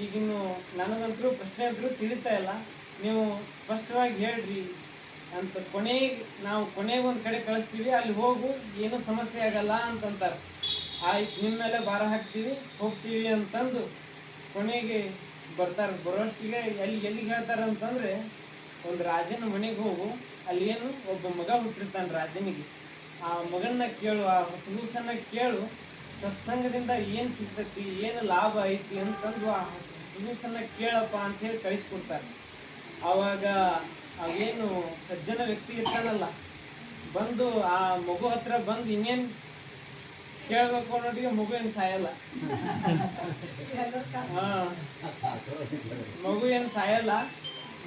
ಈಗಿನ್ನು ನನಗಂತರೂ ಪ್ರಶ್ನೆ ಅಂದರೂ ತಿಳಿತಾ ಇಲ್ಲ, ನೀವು ಸ್ಪಷ್ಟವಾಗಿ ಹೇಳ್ರಿ ಅಂತ. ಕೊನೆಗೆ ಒಂದು ಕಡೆ ಕಳಿಸ್ತೀವಿ, ಅಲ್ಲಿ ಹೋಗು, ಏನೂ ಸಮಸ್ಯೆ ಆಗಲ್ಲ ಅಂತಂತಾರೆ. ಆಯ್ತು, ನಿಮ್ಮ ಮೇಲೆ ಭಾರ ಹಾಕ್ತೀವಿ, ಹೋಗ್ತೀವಿ ಅಂತಂದು ಕೊನೆಗೆ ಬರ್ತಾರೆ. ಬರೋಷ್ಟಿಗೆ ಎಲ್ಲಿಗೆ ಹೇಳ್ತಾರೆ ಅಂತಂದರೆ, ಒಂದು ರಾಜನ ಮನೆಗೆ ಹೋಗು, ಅಲ್ಲಿ ಏನು ಒಬ್ಬ ಮಗ ಹುಟ್ಟಿರ್ತಾನೆ ರಾಜನಿಗೆ. ಆ ಮಗನ್ನ ಕೇಳು, ಆ ಹೊಸಗೂಸನ್ನ ಕೇಳು, ಸತ್ಸಂಗದಿಂದ ಏನು ಸಿಗ್ತೈತಿ, ಏನು ಲಾಭ ಐತಿ ಅಂತಂದು ಆ ಹೊಸಗೂಸನ್ನ ಕೇಳಪ್ಪ ಅಂತೇಳಿ ಕಳಿಸ್ಕೊಡ್ತಾರೆ. ಆವಾಗ ಅವೇನು ಸಜ್ಜನ ವ್ಯಕ್ತಿ ಇರ್ತಾನಲ್ಲ, ಬಂದು ಆ ಮಗು ಹತ್ರ ಬಂದು ಇನ್ನೇನು ಕೇಳಬೇಕು ಅನ್ನೋಟಿಗೆ ಮಗು ಏನು ಸಾಯಲ್ಲ. ಮಗು ಏನು ಸಾಯಲ್ಲ,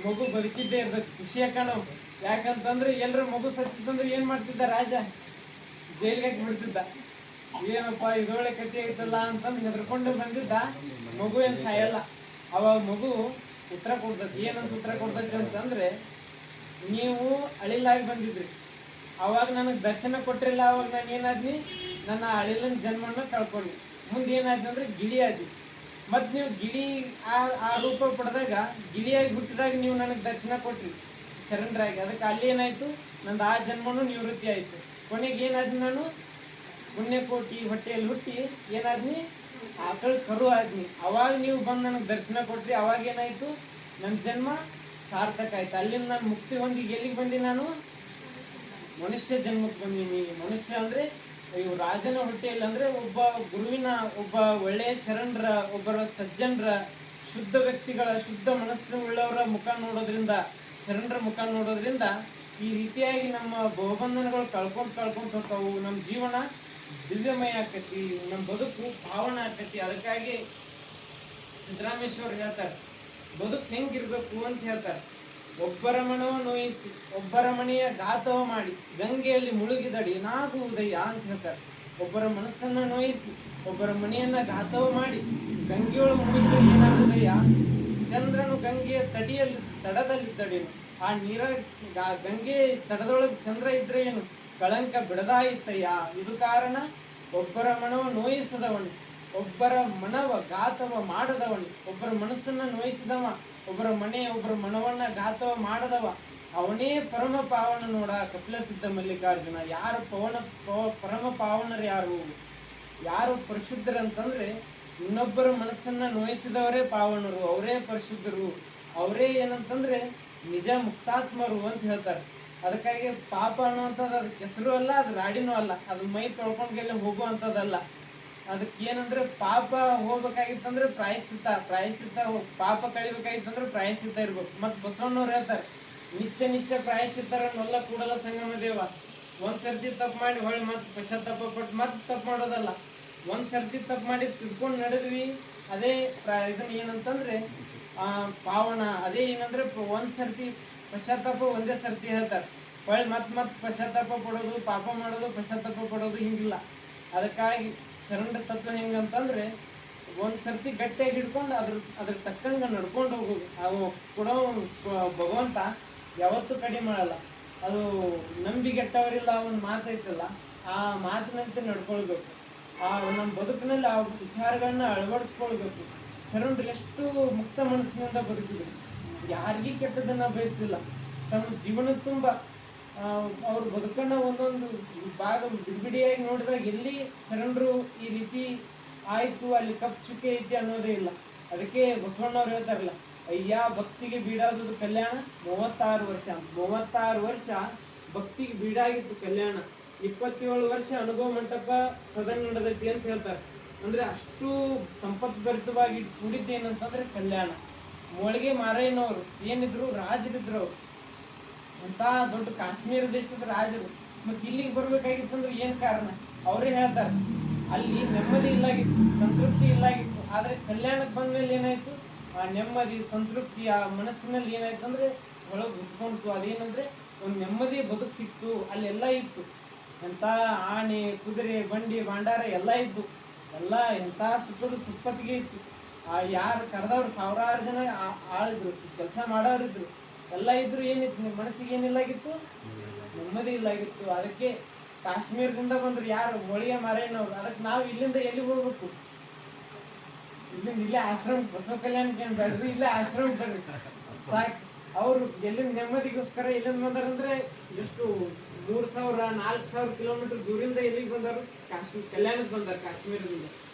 ಮಗು ಬದುಕಿದ್ದೇ ಇರ್ತದೆ. ಖುಷಿ ಕಾಣೋ. ಯಾಕಂತಂದ್ರೆ ಎಲ್ಲರ ಮಗು ಸತ್ತಿತ್ತಂದ್ರೆ ಏನು ಮಾಡ್ತಿದ್ದ ರಾಜ, ಜೈಲಿಗೆ ಹಾಕಿಬಿಡ್ತಿದ್ದ. ಏನಪ್ಪ ಇದೊಳ್ಳೆ ಕಥೆ ಐತಲ್ಲ ಅಂತಂದು ಹೆದರ್ಕೊಂಡು ಬಂದಿದ್ದ. ಮಗು ಏನು ಸಾಯಲ್ಲ. ಅವಾಗ ಮಗು ಉತ್ತರ ಕೊಡ್ತೈತಿ. ಏನಂತ ಉತ್ತರ ಕೊಡ್ತೈತಿ ಅಂತಂದ್ರೆ, ನೀವು ಅಳಿಲಾಗಿ ಬಂದಿದ್ರಿ, ಅವಾಗ ನನಗೆ ದರ್ಶನ ಕೊಟ್ಟಿರಲಿಲ್ಲ, ಅವಾಗ ನಾನು ಏನಾದ್ನಿ, ನನ್ನ ಅಳಿಲನ ಜನ್ಮನ ಕಳ್ಕೊಂಡ್ವಿ. ಮುಂದೆ ಏನಾಯ್ತು ಅಂದ್ರೆ ಗಿಳಿ ಆದ್ವಿ. ಮತ್ತು ನೀವು ಗಿಳಿ ಆ ರೂಪ ಪಡೆದಾಗ, ಗಿಳಿಯಾಗಿ ಹುಟ್ಟಿದಾಗ ನೀವು ನನಗೆ ದರ್ಶನ ಕೊಟ್ರಿ ಶರಣರಾಗಿ. ಅದಕ್ಕೆ ಅಲ್ಲಿ ಏನಾಯ್ತು, ನಂದು ಆ ಜನ್ಮನೂ ನಿವೃತ್ತಿ ಆಯಿತು. ಕೊನೆಗೆ ಏನಾದ್ನಿ, ನಾನು ಪುಣ್ಯಕೋಟಿ ಹೊಟ್ಟೆಯಲ್ಲಿ ಹುಟ್ಟಿ ಏನಾದ್ನಿ, ಆಕಳ ಕರು ಆದ್ನಿ. ಅವಾಗ ನೀವು ಬಂದು ನನಗೆ ದರ್ಶನ ಕೊಟ್ರಿ, ಅವಾಗ ಏನಾಯ್ತು, ನನ್ನ ಜನ್ಮ ಸಾರ್ಥಕ ಆಯ್ತು. ಅಲ್ಲಿಂದ ನಾನು ಮುಕ್ತಿ ಹೊಂದಿ ಎಲ್ಲಿಗೆ ಬಂದಿ, ನಾನು ಮನುಷ್ಯ ಜನ್ಮಕ್ಕೆ ಬಂದೀನಿ. ಮನುಷ್ಯ ಅಂದರೆ ಇವು ರಾಜನ ಹೊಟ್ಟೆಯಲ್ಲಿ, ಅಂದರೆ ಒಬ್ಬ ಗುರುವಿನ, ಒಬ್ಬ ಒಳ್ಳೆಯ ಶರಣರ, ಒಬ್ಬರ ಸಜ್ಜನರ, ಶುದ್ಧ ವ್ಯಕ್ತಿಗಳ, ಶುದ್ಧ ಮನಸ್ಸು ಉಳ್ಳವರ ಮುಖ ನೋಡೋದ್ರಿಂದ, ಶರಣರ ಮುಖ ನೋಡೋದ್ರಿಂದ ಈ ರೀತಿಯಾಗಿ ನಮ್ಮ ಬಹುಬಂಧನಗಳು ಕಳ್ಕೊಂತ ಹೋಗ್ತಾವು. ನಮ್ಮ ಜೀವನ ದಿವ್ಯಮಯ ಆಕತಿ, ನಮ್ಮ ಬದುಕು ಪಾವನ ಆಕತಿ. ಅದಕ್ಕಾಗಿ ಸಿದ್ದರಾಮೇಶ್ವರ್ ಹೇಳ್ತಾರೆ, ಬದುಕು ಹೆಂಗಿರ್ಬೇಕು ಅಂತ ಹೇಳ್ತಾರೆ. ಒಬ್ಬರ ಮನವ ನೋಯಿಸಿ, ಒಬ್ಬರ ಮನೆಯ ಘಾತವ ಮಾಡಿ, ಗಂಗೆಯಲ್ಲಿ ಮುಳುಗಿದಡಿ ಏನಾಗುವುದಯ್ಯ ಅಂತ ಹೇಳ್ತಾರೆ. ಒಬ್ಬರ ಮನಸ್ಸನ್ನ ನೋಯಿಸಿ, ಒಬ್ಬರ ಮನೆಯನ್ನ ಘಾತವ ಮಾಡಿ, ಗಂಗೆಯೊಳಗೆ ಮುಳುಗಿದಡಿ ಏನಾಗುವುದಯ್ಯ, ಚಂದ್ರನು ಗಂಗೆಯ ತಡದಲ್ಲಿದ್ದಡೇನು, ಆ ನೀರ ಗಂಗೆ ತಡದೊಳಗೆ ಚಂದ್ರ ಇದ್ರೆ ಏನು, ಕಳಂಕ ಬಿಡದಾಯಿತಯ್ಯ. ಇದು ಕಾರಣ ಒಬ್ಬರ ಮನವ ನೋಯಿಸದವನು, ಒಬ್ಬರ ಮನವ ಘಾತವ ಮಾಡದವನು. ಒಬ್ಬರ ಮನಸ್ಸನ್ನ ನೋಯಿಸಿದವ, ಒಬ್ಬರ ಮನವನ್ನ ಘಾತವ ಮಾಡದವ, ಅವನೇ ಪರಮ ಪಾವನ ನೋಡ ಕಪಿಲ ಸಿದ್ಧ ಮಲ್ಲಿಕಾರ್ಜುನ. ಯಾರು ಪರಮ ಪಾವನರು, ಯಾರು ಪರಿಶುದ್ಧರಂತಂದ್ರೆ, ಇನ್ನೊಬ್ಬರ ಮನಸ್ಸನ್ನ ನೋಯಿಸಿದವರೇ ಪಾವನರು, ಅವರೇ ಪರಿಶುದ್ಧರು, ಅವರೇ ಏನಂತಂದ್ರೆ ನಿಜ ಮುಕ್ತಾತ್ಮರು ಅಂತ ಹೇಳ್ತಾರೆ. ಅದಕ್ಕಾಗಿ ಪಾಪ ಅನ್ನುವಂಥದ್ದು ಅದಕ್ಕೆ ಹೆಸರು ಅಲ್ಲ, ಅದು ರಾಡಿನೂ ಅಲ್ಲ, ಅದು ಮೈ ತೊಳ್ಕೊಂಡ್ಗೆಲ್ಲ ಹೋಗುವಂಥದ್ದಲ್ಲ. ಅದಕ್ಕೆ ಏನಂದ್ರೆ, ಪಾಪ ಹೋಗ್ಬೇಕಾಗಿತ್ತಂದ್ರೆ ಪ್ರಾಯಶ್ಚಿತ್ತ, ಪಾಪ ಕಳಿಬೇಕಾಗಿತ್ತಂದ್ರೆ ಪ್ರಾಯಶ್ಚಿತ್ತ ಇರ್ಬೇಕು. ಮತ್ತು ಬಸವಣ್ಣವ್ರು ಹೇಳ್ತಾರೆ, ನಿತ್ಯ ಪ್ರಾಯಶ್ಚಿತ್ತರನ್ನೆಲ್ಲ ಕೂಡಲ ಸಂಗಮ ದೇವ. ಒಂದ್ ಸರ್ತಿ ತಪ್ಪು ಮಾಡಿ ಹೊಳ್ಳಿ ಮತ್ತೆ ಪಶ್ಚಾತ್ತಾಪ ಪಟ್ಟು ಮತ್ತೆ ತಪ್ಪು ಮಾಡೋದಲ್ಲ. ಒಂದ್ ಸರ್ತಿ ತಪ್ಪು ಮಾಡಿ ತಿಳ್ಕೊಂಡು ನಡೆದ್ವಿ, ಅದೇ ಇದನ್ನ ಏನಂತಂದ್ರೆ ಪಾವನ. ಅದೇ ಏನಂದ್ರೆ ಒಂದ್ ಸರ್ತಿ ಪಶ್ಚಾತ್ತಾಪ ಒಂದೇ ಸರ್ತಿ ಹೇಳ್ತಾರೆ. ಹೊಳ್ಳಿ ಮತ್ತೆ ಪಶ್ಚಾತ್ತಾಪ ಪಡೋದು, ಪಾಪ ಮಾಡೋದು, ಪಶ್ಚಾತ್ತಾಪ ಪಡೋದು ಹಿಂಗಿಲ್ಲ. ಅದಕ್ಕಾಗಿ ಶರಣರ ತತ್ವ ಹೆಂಗಂತಂದ್ರೆ ಒಂದ್ ಸರ್ತಿ ಗಟ್ಟಿಯಾಗಿ ಹಿಡ್ಕೊಂಡು ಅದ್ರ ತಕ್ಕಂಗ ನಡ್ಕೊಂಡು ಹೋಗೋದು. ಅವು ಕೊಡೋ ಭಗವಂತ ಯಾವತ್ತೂ ಕಡಿಮೆ ಮಾಡಲ್ಲ. ಅದು ನಂಬಿಗೆಟ್ಟವರಿಲ್ಲ ಒಂದು ಮಾತೈತಲ್ಲ, ಆ ಮಾತಿನಂತೆ ನಡ್ಕೊಳ್ಬೇಕು. ನಮ್ಮ ಬದುಕಿನಲ್ಲಿ ಆ ವಿಚಾರಗಳನ್ನ ಅಳವಡಿಸ್ಕೊಳ್ಬೇಕು. ಶರಣರು ಎಷ್ಟು ಮುಕ್ತ ಮನಸ್ಸಿನಿಂದ ಬದುಕಿದ್ರು, ಯಾರಿಗೂ ಕೆಟ್ಟದನ್ನ ಬಯಸ್ತಿಲ್ಲ. ತಮ್ಮ ಜೀವನ ತುಂಬ ಅವ್ರ ಬದುಕನ್ನ ಒಂದೊಂದು ಭಾಗ ಬಿಡಿಬಿಡಿಯಾಗಿ ನೋಡಿದಾಗ ಎಲ್ಲಿ ಶರಣರು ಈ ರೀತಿ ಆಯ್ತು ಅಲ್ಲಿ ಕಪ್ ಚುಕ್ಕೆ ಐತಿ ಅನ್ನೋದೇ ಇಲ್ಲ. ಅದಕ್ಕೆ ಬಸವಣ್ಣವ್ರು ಹೇಳ್ತಾರಲ್ಲ, ಅಯ್ಯ ಭಕ್ತಿಗೆ ಬೀಡಾದದು ಕಲ್ಯಾಣ 36 ವರ್ಷ. 36 ವರ್ಷ ಭಕ್ತಿಗೆ ಬೀಡಾಗಿತ್ತು ಕಲ್ಯಾಣ. 27 ವರ್ಷ ಅನುಭವ ಮಂಟಪ ಸದನ ನಡೆದೈತಿ ಅಂತ ಹೇಳ್ತಾರೆ. ಅಂದ್ರೆ ಅಷ್ಟು ಸಂಪತ್ಭರಿತವಾಗಿ ಕೂಡಿದ್ದೇನಂತಂದ್ರೆ ಕಲ್ಯಾಣ. ಮೊಳಗೆ ಮಾರಯ್ಯನವರು ಏನಿದ್ರು ರಾಜರಿದ್ರು ಅವ್ರು, ಅಂತ ದೊಡ್ಡ ಕಾಶ್ಮೀರ ದೇಶದ ರಾಜರು. ಮತ್ತೆ ಇಲ್ಲಿಗೆ ಬರ್ಬೇಕಾಗಿತ್ತಂದ್ರೆ ಏನ್ ಕಾರಣ? ಅವರೇ ಹೇಳ್ತಾರೆ, ಅಲ್ಲಿ ನೆಮ್ಮದಿ ಇಲ್ಲಾಗಿತ್ತು, ಸಂತೃಪ್ತಿ ಇಲ್ಲಾಗಿತ್ತು. ಆದ್ರೆ ಕಲ್ಯಾಣಕ್ಕೆ ಬಂದ್ಮೇಲೆ ಏನಾಯ್ತು, ಆ ನೆಮ್ಮದಿ ಸಂತೃಪ್ತಿ ಆ ಮನಸ್ಸಿನಲ್ಲಿ ಏನಾಯ್ತು ಅಂದ್ರೆ ಒಳಗೆ ಹುಟ್ಕೊಂತು. ಅದೇನಂದ್ರೆ ಒಂದು ನೆಮ್ಮದಿ ಬದುಕು ಸಿಕ್ತು. ಅಲ್ಲೆಲ್ಲ ಇತ್ತು, ಎಂತ ಆನೆ ಕುದುರೆ ಬಂಡಿ ಭಾಂಡಾರ ಎಲ್ಲ ಇತ್ತು. ಎಲ್ಲ ಎಂತ ಸುಪ್ಪತ್ತಿಗೆ ಇತ್ತು. ಯಾರು ಕರೆದವ್ರು 1000 ಜನ ಆಳಿದ್ರು, ಕೆಲಸ ಮಾಡೋರಿದ್ರು, ಎಲ್ಲ ಇದ್ರು. ಏನಿತ್ತು ನಿಮ್ಮ ಮನಸ್ಸಿಗೆ ಏನಿಲ್ಲಾಗಿತ್ತು? ನೆಮ್ಮದಿ ಇಲ್ಲಾಗಿತ್ತು. ಅದಕ್ಕೆ ಕಾಶ್ಮೀರದಿಂದ ಬಂದ್ರು ಯಾರು? ಮೊಳಿಗೆ ಮಾರಯ್ಯನವ್ರು. ಅದಕ್ಕೆ ನಾವು ಇಲ್ಲಿಂದ ಎಲ್ಲಿಗೆ ಹೋಗ್ಬೇಕು? ಇಲ್ಲಿಂದ ಇಲ್ಲೇ ಆಶ್ರಮ, ಬಸವ ಕಲ್ಯಾಣಕ್ಕೆ ಏನು ಬೇಡ್ರಿ, ಇಲ್ಲೇ ಆಶ್ರಮ ಬರ್ರಿ ಸಾಕು. ಅವರು ಎಲ್ಲಿಂದ ನೆಮ್ಮದಿಗೋಸ್ಕರ ಇಲ್ಲಿಂದ ಬಂದಾರಂದ್ರೆ ಎಷ್ಟು 3000-4000 ಕಿಲೋಮೀಟರ್ ದೂರಿಂದ ಎಲ್ಲಿಗೆ ಬಂದರು? ಕಲ್ಯಾಣಕ್ಕೆ ಬಂದಾರ ಕಾಶ್ಮೀರದಿಂದ.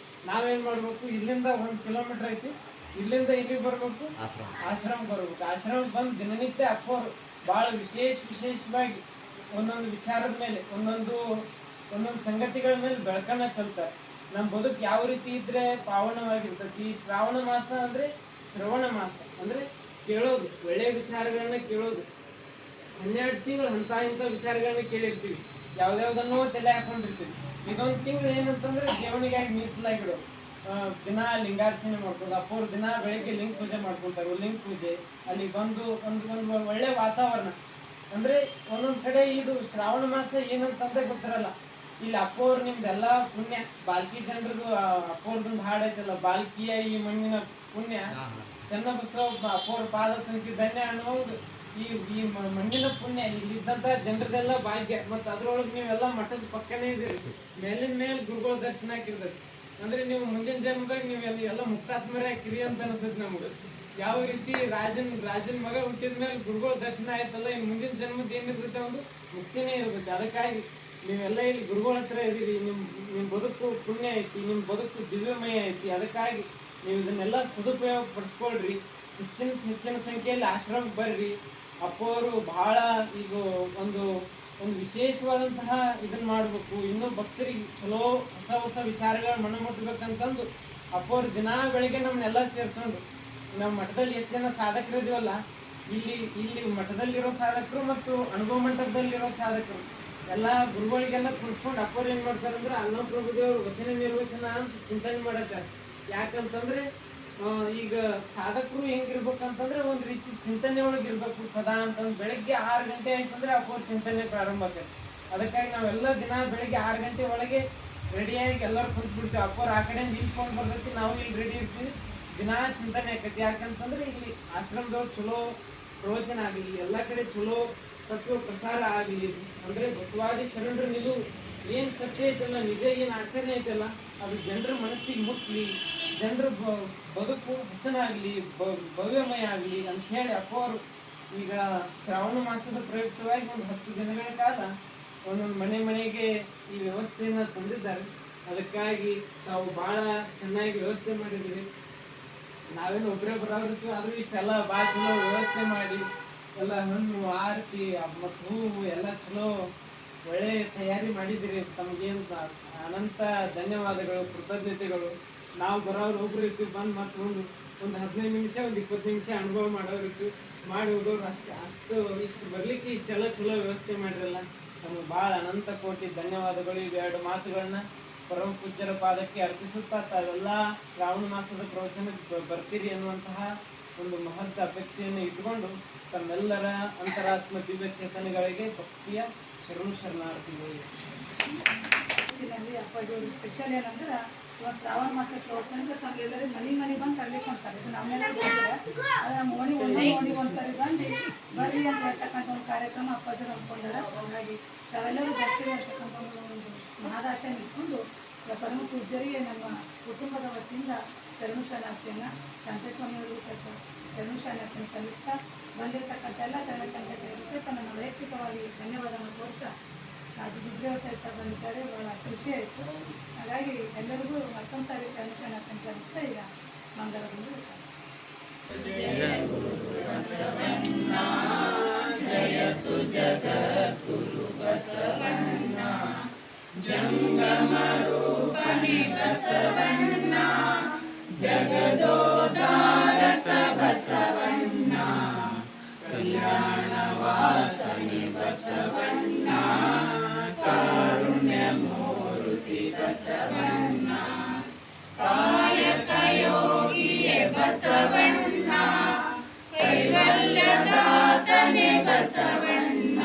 ನಾವೇನ್ ಮಾಡ್ಬೇಕು? ಇಲ್ಲಿಂದ 1 ಕಿಲೋಮೀಟರ್ ಐತಿ, ಇಲ್ಲಿಂದ ಇಲ್ಲಿಗೆ ಬರ್ಬೇಕು, ಆಶ್ರಮಕ್ಕೆ ಬರ್ಬೇಕು. ಆಶ್ರಮಕ್ಕೆ ಬಂದು ದಿನನಿತ್ಯ ಅಪ್ಪವರು ಭಾಳ ವಿಶೇಷವಾಗಿ ಒಂದೊಂದು ವಿಚಾರದ ಮೇಲೆ ಒಂದೊಂದು ಸಂಗತಿಗಳ ಮೇಲೆ ಬೆಳಕನ್ನ ಚೆಲ್ತಾರೆ. ನಮ್ಮ ಬದುಕು ಯಾವ ರೀತಿ ಇದ್ರೆ ಪಾವನವಾಗಿರ್ತೈತಿ. ಶ್ರಾವಣ ಮಾಸ ಅಂದ್ರೆ ಶ್ರವಣ ಮಾಸ ಅಂದ್ರೆ ಕೇಳೋದು, ಒಳ್ಳೆಯ ವಿಚಾರಗಳನ್ನ ಕೇಳೋದು. 12 ತಿಂಗಳು ಇಂಥ ವಿಚಾರಗಳನ್ನ ಕೇಳಿರ್ತೀವಿ, ಯಾವ್ದಾವ್ದನ್ನೋ ತಲೆ ಹಾಕೊಂಡಿರ್ತೀವಿ. ಇದೊಂದು ತಿಂಗಳು ಏನಂತಂದ್ರೆ ದೇವನಿಗಾಗಿ ಮೀಸಲಾಗಿಡೋದು. ದಿನ ಲಿಂಗಾರ್ಚನೆ ಮಾಡ್ಬೋದು. ಅಪ್ಪವ್ರು ದಿನ ಬೆಳಗ್ಗೆ ಲಿಂಗ ಪೂಜೆ ಮಾಡ್ಕೊಳ್ತಾರೆ. ಲಿಂಗ ಪೂಜೆ ಅಲ್ಲಿ ಬಂದು ಒಂದು ಒಳ್ಳೆ ವಾತಾವರಣ. ಅಂದ್ರೆ ಒಂದೊಂದ್ ಕಡೆ ಇದು ಶ್ರಾವಣ ಮಾಸ ಏನಂತಂದ್ರೆ ಗೊತ್ತಿರಲ್ಲ. ಇಲ್ಲಿ ಅಪ್ಪವ್ರು ನಿಮ್ದೆಲ್ಲ ಪುಣ್ಯ, ಬಾಲ್ಕಿ ಜನರದು ಅಪ್ಪವ್ರದೊಂದು ಹಾಡೈತಲ್ಲ, ಬಾಲ್ಕಿಯ ಈ ಮಣ್ಣಿನ ಪುಣ್ಯ ಚನ್ನಬಸವ ಅಪ್ಪವ್ರ ಪಾದ ಸಂಖ್ಯೆ ಧನ್ಯ ಅನ್ನೋದು. ಈ ಮಣ್ಣಿನ ಪುಣ್ಯ, ಇಲ್ಲಿದ್ದಂತ ಜನರದೆಲ್ಲ ಭಾಗ್ಯ. ಮತ್ತು ಅದ್ರೊಳಗೆ ನೀವೆಲ್ಲ ಮಠದ ಪಕ್ಕನೇ ಇದ್ದೀರಿ. ಮೇಲಿನ ಮೇಲೆ ಗುರುಗಳ ದರ್ಶನ ಹಾಕಿರ್ತದೆ. ಅಂದ್ರೆ ನೀವು ಮುಂದಿನ ಜನ್ಮದಾಗ ನೀವು ಎಲ್ಲ ಮುಕ್ತಾತ್ಮರೇ ಹಾಕಿರಿ ಅಂತ ಅನ್ಸುತ್ತೆ ನಮ್ಗೆ. ಯಾವ ರೀತಿ ರಾಜನ ಮಗ ಹುಟ್ಟಿದ ಮೇಲೆ ಗುರುಗಳ ದರ್ಶನ ಆಯ್ತಲ್ಲ, ಇನ್ನು ಮುಂದಿನ ಜನ್ಮದ ಏನಿರ್ತೈತೆ ಒಂದು ಮುಕ್ತಿನೇ ಇರ್ತೈತೆ. ಅದಕ್ಕಾಗಿ ನೀವೆಲ್ಲ ಇಲ್ಲಿ ಗುರುಗಳ ಹತ್ರ ಇದೀರಿ. ನಿಮ್ಮ ಬದುಕು ಪುಣ್ಯ ಐತಿ, ನಿಮ್ಮ ಬದುಕು ದಿವ್ಯಮಯ ಐತಿ. ಅದಕ್ಕಾಗಿ ನೀವು ಇದನ್ನೆಲ್ಲ ಸದುಪಯೋಗ ಪಡಿಸ್ಕೊಳ್ರಿ. ಹೆಚ್ಚಿನ ಸಂಖ್ಯೆಯಲ್ಲಿ ಆಶ್ರಮಕ್ಕೆ ಬರ್ರಿ. ಅಪ್ಪವರು ಬಹಳ ಈಗ ಒಂದು ವಿಶೇಷವಾದಂತಹ ಇದನ್ನ ಮಾಡಬೇಕು. ಇನ್ನೂ ಭಕ್ತರಿಗೆ ಚಲೋ ಹೊಸ ವಿಚಾರಗಳು ಮನಮುಟ್ಟಬೇಕಂತಂದು ಅಪ್ಪವ್ರು ದಿನಾ ಬೆಳಿಗ್ಗೆ ನಮ್ಮನ್ನೆಲ್ಲ ಸೇರಿಸ್ಕೊಂಡು, ನಮ್ಮ ಮಠದಲ್ಲಿ ಎಷ್ಟು ಜನ ಸಾಧಕರು ಇದೀವಲ್ಲ, ಇಲ್ಲಿ ಮಠದಲ್ಲಿರೋ ಸಾಧಕರು ಮತ್ತು ಅನುಭವ ಮಂಟಪದಲ್ಲಿರೋ ಸಾಧಕರು ಎಲ್ಲ ಗುರುಗಳಿಗೆಲ್ಲ ಕುಡಿಸ್ಕೊಂಡು ಅಪ್ಪವ್ರು ಏನು ಮಾಡ್ತಾರೆ ಅಂದ್ರೆ ಅನ್ನಪ್ರಭುದೇವ್ರ ವಚನ ನಿರ್ವಚನ ಅಂತ ಚಿಂತನೆ ಮಾಡತ್ತಾರೆ. ಯಾಕಂತಂದ್ರೆ ಈಗ ಸಾಧಕರು ಹೆಂಗಿರ್ಬೇಕಂತಂದ್ರೆ ಒಂದು ರೀತಿ ಚಿಂತನೆ ಒಳಗೆ ಇರ್ಬೇಕು ಸದಾ ಅಂತಂದ್ರೆ. ಬೆಳಗ್ಗೆ 6 ಗಂಟೆ ಆಯ್ತಂದ್ರೆ ಅಪ್ಪವ್ರ ಚಿಂತನೆ ಪ್ರಾರಂಭ ಆಗ್ತದೆ. ಅದಕ್ಕಾಗಿ ನಾವೆಲ್ಲ ದಿನ ಬೆಳಗ್ಗೆ 6 ಗಂಟೆ ಒಳಗೆ ರೆಡಿಯಾಗಿ ಎಲ್ಲರೂ ಕುಂತ್ಬಿಡ್ತೀವಿ. ಅಪ್ಪವ್ರು ಆ ಕಡೆಯಿಂದ ಇಲ್ಕೊಂಡು ಬರ್ತೈತಿ, ನಾವು ಇಲ್ಲಿ ರೆಡಿ ಇರ್ತೀವಿ. ದಿನಾ ಚಿಂತನೆ ಆಕೈತಿ. ಯಾಕಂತಂದ್ರೆ ಇಲ್ಲಿ ಆಶ್ರಮದವ್ರು ಚಲೋ ಪ್ರವಚನ ಆಗಲಿ, ಎಲ್ಲ ಕಡೆ ಚಲೋ ತತ್ವ ಪ್ರಸಾರ ಆಗಲಿ. ಅಂದ್ರೆ ಬಸವಾದಿ ಶರಣರು ನಿಲುವು ಏನ್ ಸತ್ಯ ಐತಲ್ಲ, ನಿಜ ಏನ್ ಆಚರಣೆ ಐತಲ್ಲ, ಅದು ಜನರ ಮನಸ್ಸಿಗೆ ಮುಟ್ಲಿ, ಜನರ ಬದುಕು ಹಸನಾಗ್ಲಿ, ಭವ್ಯಮಯ ಆಗಲಿ ಅಂತ ಹೇಳಿ ಅಪ್ಪವರು ಈಗ ಶ್ರಾವಣ ಮಾಸದ ಪ್ರಯುಕ್ತವಾಗಿ ಒಂದು 10 ದಿನಗಳ ಕಾಲ ಒಂದೊಂದು ಮನೆಗೆ ಈ ವ್ಯವಸ್ಥೆಯನ್ನ ತಂದಿದ್ದಾರೆ. ಅದಕ್ಕಾಗಿ ನಾವು ಬಹಳ ಚೆನ್ನಾಗಿ ವ್ಯವಸ್ಥೆ ಮಾಡಿದ್ದೀವಿ. ನಾವೇನು ಒಬ್ಬರೇ ಬರೋರ್ತೀವಿ, ಆದ್ರೂ ಇಷ್ಟೆಲ್ಲ ಭಾಳ ಚಲೋ ವ್ಯವಸ್ಥೆ ಮಾಡಿ ಎಲ್ಲ ಹಣ್ಣು ಆರತಿ ಮತ್ತು ಹೂವು ಎಲ್ಲ ಚಲೋ ಒಳ್ಳೆ ತಯಾರಿ ಮಾಡಿದ್ದೀರಿ. ತಮಗೇನು ಅನಂತ ಧನ್ಯವಾದಗಳು, ಕೃತಜ್ಞತೆಗಳು. ನಾವು ಬರೋರು ಒಬ್ರು ಇರ್ತೀವಿ, ಬಂದು ಮತ್ತು ಒಂದು 15 ನಿಮಿಷ 20 ನಿಮಿಷ ಅನುಭವ ಮಾಡೋರಿರ್ತೀವಿ, ಮಾಡಿ ಹೋಗೋರು. ಇಷ್ಟು ಬರ್ಲಿಕ್ಕೆ ಇಷ್ಟೆಲ್ಲ ಚಲೋ ವ್ಯವಸ್ಥೆ ಮಾಡಿರಲ್ಲ, ನಮಗೆ ಭಾಳ ಅನಂತ ಕೋಟಿ ಧನ್ಯವಾದಗಳು. ಇವೆರಡು ಮಾತುಗಳನ್ನ ಪರಮ ಪೂಜ್ಯರ ಪಾದಕ್ಕೆ ಅರ್ಪಿಸುತ್ತಾ ತಾವೆಲ್ಲ ಶ್ರಾವಣ ಮಾಸದ ಪ್ರವಚನಕ್ಕೆ ಬರ್ತೀರಿ ಅನ್ನುವಂತಹ ಒಂದು ಮಹತ್ ಅಪೇಕ್ಷೆಯನ್ನು ಇಟ್ಕೊಂಡು ತಮ್ಮೆಲ್ಲರ ಅಂತರಾತ್ಮ ದಿವ್ಯ ಚೇತನಗಳಿಗೆ ಭಕ್ತಿಯ ಶರಣಾರ್ಥಿಗಳು. ಇದರಲ್ಲಿ ಅಪ್ಪಾಜಿ ಸ್ಪೆಷಲ್ ಏನಂದ್ರೆ ಇವಾಗ ಶ್ರಾವಣ ಮಾಸ ಪ್ರವಚನಕ್ಕೆ ತಮ್ಗೆಲ್ಲರೂ ಮನೆ ಬಂದು ತರಲಿಕ್ಕೆ ಅಂತಾರೆ. ಇದು ನಮ್ಮೆಲ್ಲ ನಮ್ಮ ಓಣಿ ಒಂದ್ಸರಿ ಬಂದು ಬರ್ರಿ ಅಂತ ಹೇಳ್ತಕ್ಕಂಥ ಒಂದು ಕಾರ್ಯಕ್ರಮ ಅಪ್ಪಾಜಿ ಅಂದ್ಕೊಂಡಾರ. ಹಾಗಾಗಿ ತಾವೆಲ್ಲರೂ ಬರ್ತೀವಿ ಅಂತಕ್ಕಂಥ ಒಂದು ಮಹದಾಶೆಯನ್ನು ಇಟ್ಕೊಂಡು ಪರಮ ಪೂಜ್ಯರಿಗೆ ನಮ್ಮ ಕುಟುಂಬದ ವತಿಯಿಂದ ಶರಣಾರ್ಥಿಯನ್ನು ಶಾಂತೇಶ್ವರಿಯವರಿಗೆ ಸ್ವಲ್ಪ ಶರಣಾರ್ಥಿಯನ್ನು ಸಲ್ಲಿಸ್ತಾ ಬಂದಿರತಕ್ಕಂಥ ಎಲ್ಲ ಶರಣಾರ್ಥಿಗಳಿಗೆ ಸಹಿತ ನನ್ನ ವೈಯಕ್ತಿಕವಾಗಿ ಧನ್ಯವಾದವನ್ನು ಕೋರ್ತಾ ರಾಜು ದುಡ್ಡೇವ್ರ ಸಹಿತ ಬಂದಿದ್ದಾರೆ. ಬಹಳ ಖುಷಿ ಆಯಿತು. ಹಾಗಾಗಿ ಎಲ್ಲರಿಗೂ ಮತ್ತೊಂದು ಸಾರಿ ಶರಣಾರ್ಥಿಯನ್ನು ಸಲ್ಲಿಸ್ತಾ ಈಗ ಮಂಗಳದಿಂದ ಜಯತು ಜಗದ್ಗುರು ಬಸವಣ್ಣ ಜಂಗಮ ರೂಪನೆ ಬಸವಣ್ಣ ಜಗದೋದ್ಧಾರಕ ಬಸವಣ್ಣ ಕಲ್ಯಾಣ ವಾಸನೆ ಬಸವಣ್ಣ ಕಾರುಣ್ಯ ಮೂರ್ತಿ ಬಸವಣ್ಣ ಕಾಯಕ ಯೋಗಿಯೇ ಬಸವಣ್ಣ ಕೈವಲ್ಯದಾತನೆ ಬಸವಣ್ಣ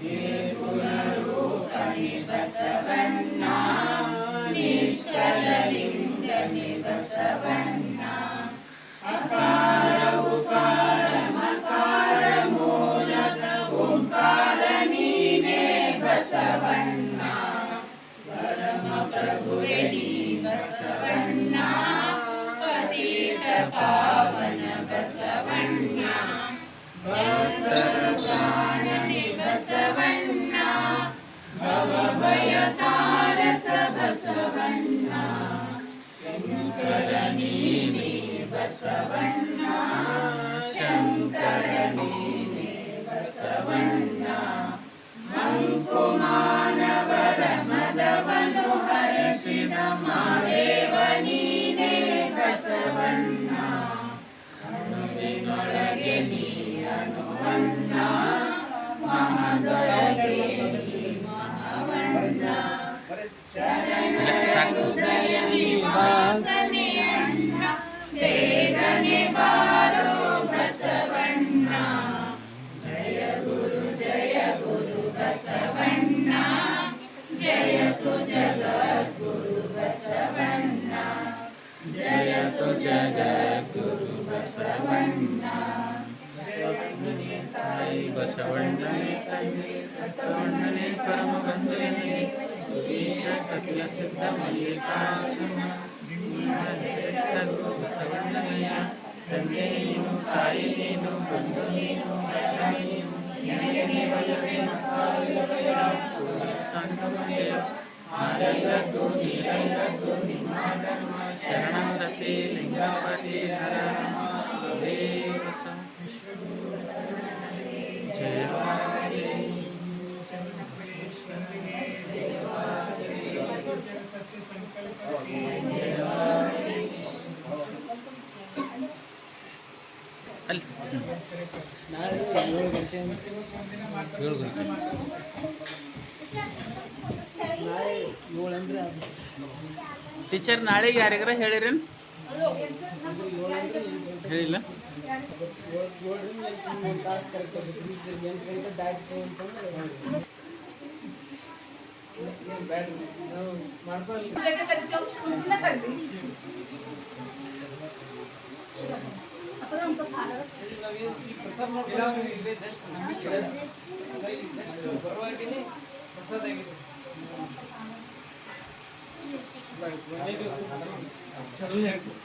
ನಿರ್ಗುಣ ರೂಪನೆ ಬಸವಣ್ಣ ನಿಶ್ಚಲಲಿಂಗನೆ ಬಸವಣ್ಣ ಅಕಾರ ಉಕಾರ ಮಕಾರ ಮೂಲಕ ಓಂಕಾರ ನೀನೇ ಬಸವಣ್ಣ ಪರಮ ಪ್ರಭುವೆ ನೀ ಬಸವಣ್ಣ ಪತಿತ ಪಾವನ ಬಸವಣ್ಣ ಭಕ್ತರ ಪ್ರಾಣನೆ ಬಸವಣ್ಣ ಭವಭಯ ತಾರಕ ಬಸವಣ್ಣ ಶಂಕರ ನೀನೇ ಬಸವಣ್ಣ ಶಂಕರ ನೀನೇ ಬಸವಣ್ಣ ಮಂಕು ಮಾನವರ ಮದವನ್ನು ಹರಿಸಿದ ಮಾದೇವ ನೀನೇ ಬಸವಣ್ಣ ಅಣುವಿನೊಳಗೆ ನೀ ಅಣುವಣ್ಣ ಮಹದೊಳಗೆ ನೀ ಮಹಾವಣ್ಣ ಶರಣೋದಯ ನಿವಾಸನೆ ಅಣ್ಣ ಬೇಗನೆ ಬಾರೋ ಬಸವಣ್ಣ ಜಯ ಗುರು ಬಸವಣ್ಣ ಜಯತು ಜಗದ್ಗುರು ಬಸವಣ್ಣ ಜಯತು ಜಗದ್ಗುರು ಬಸವಣ್ಣ ಬಸವಣ್ಣನೇ ತಾಯಿ ಬಸವಣ್ಣನೇ ತಂದೆ ಬಸವಣ್ಣನೇ ಪರಮ ಬಂಧುವೇ ಸುಧೀಶ ಕಪಿಲ ಸಿದ್ಧ ಮಲ್ಲಿಕಾರ್ಜುನ ಬಸವಣ್ಣನಯ್ಯ ತಂದೆ ನೀನು ತಾಯಿ ನೀನು ಬಂಧು ನೀನು ಅಣ್ಣ ನೀನು ನಿನಗೆ ವಲ್ಲದೆ ಮತ್ತಾರಿಲ್ಲವಯ್ಯ ಸಂಗಮಯ್ಯ ಆರಲ್ಲದ್ದು ನೀರಲ್ಲದ್ದು ನಿಮ್ಮ ಧರ್ಮ ಶರಣ ಸತಿ ಲಿಂಗಪತಿ ಹರ ನಮ ದೇವ ಜಯವಾಗಲಿ ಅಲ್ಲಿ ನಾಳೆ 7 ಗಂಟೆ ನಾಳೆ 7 ಅಂದ್ರೆ ಟೀಚರ್ ನಾಳೆಗೆ ಯಾರಿಗಾರ ಹೇಳಿರೇನು ಹೇಳಿಲ್ಲ ಸುಮ್ಮನೆ ಕರೀಲಿ ಅಥವಾ ಒಂದು ಪ್ರಸಾದ ಬರುವಾಗೇನೆ ಪ್ರಸಾದ ಆಗಿದೆ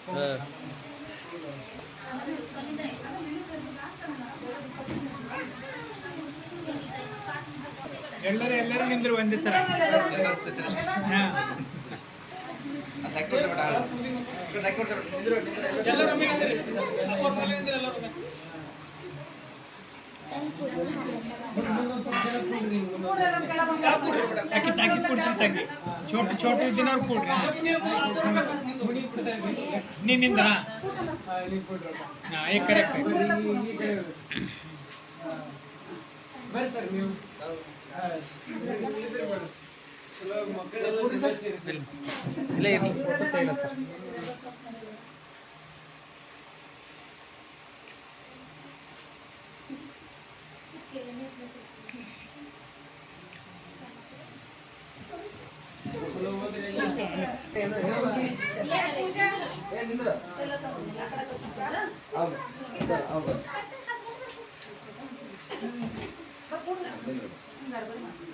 ಎಲ್ಲರೂ ನಿಂದ್ರು ಒಂದೇ ಸಲ ತಾಕಿ ಕೊಡ್ತೀನಿ ತಂಗಿ ಚೋಟು ಇದ್ದಿನವ್ರು ಕೊಡ್ರಿ ನಿನ್ನಿಂದ ಕರೆಕ್ಟ್ ಬರ್ರಿ ಸರ್ ನೀವು ಚಲೋ ಮಕ್ಕಳೆಲ್ಲ ಇಲ್ಲೇ ಇರಲಿ ಚಲೋ ಹೋದ್ರಿ ಎಲ್ಲ. ಎಲ್ಲ ತಗೊಂಡು ಆ ಕಡೆ ಕೊಟ್ಟಿದ್ದಾರಾ? ಗಡ್ಬಡಿ ಮಾಡ್ತೀನಿ.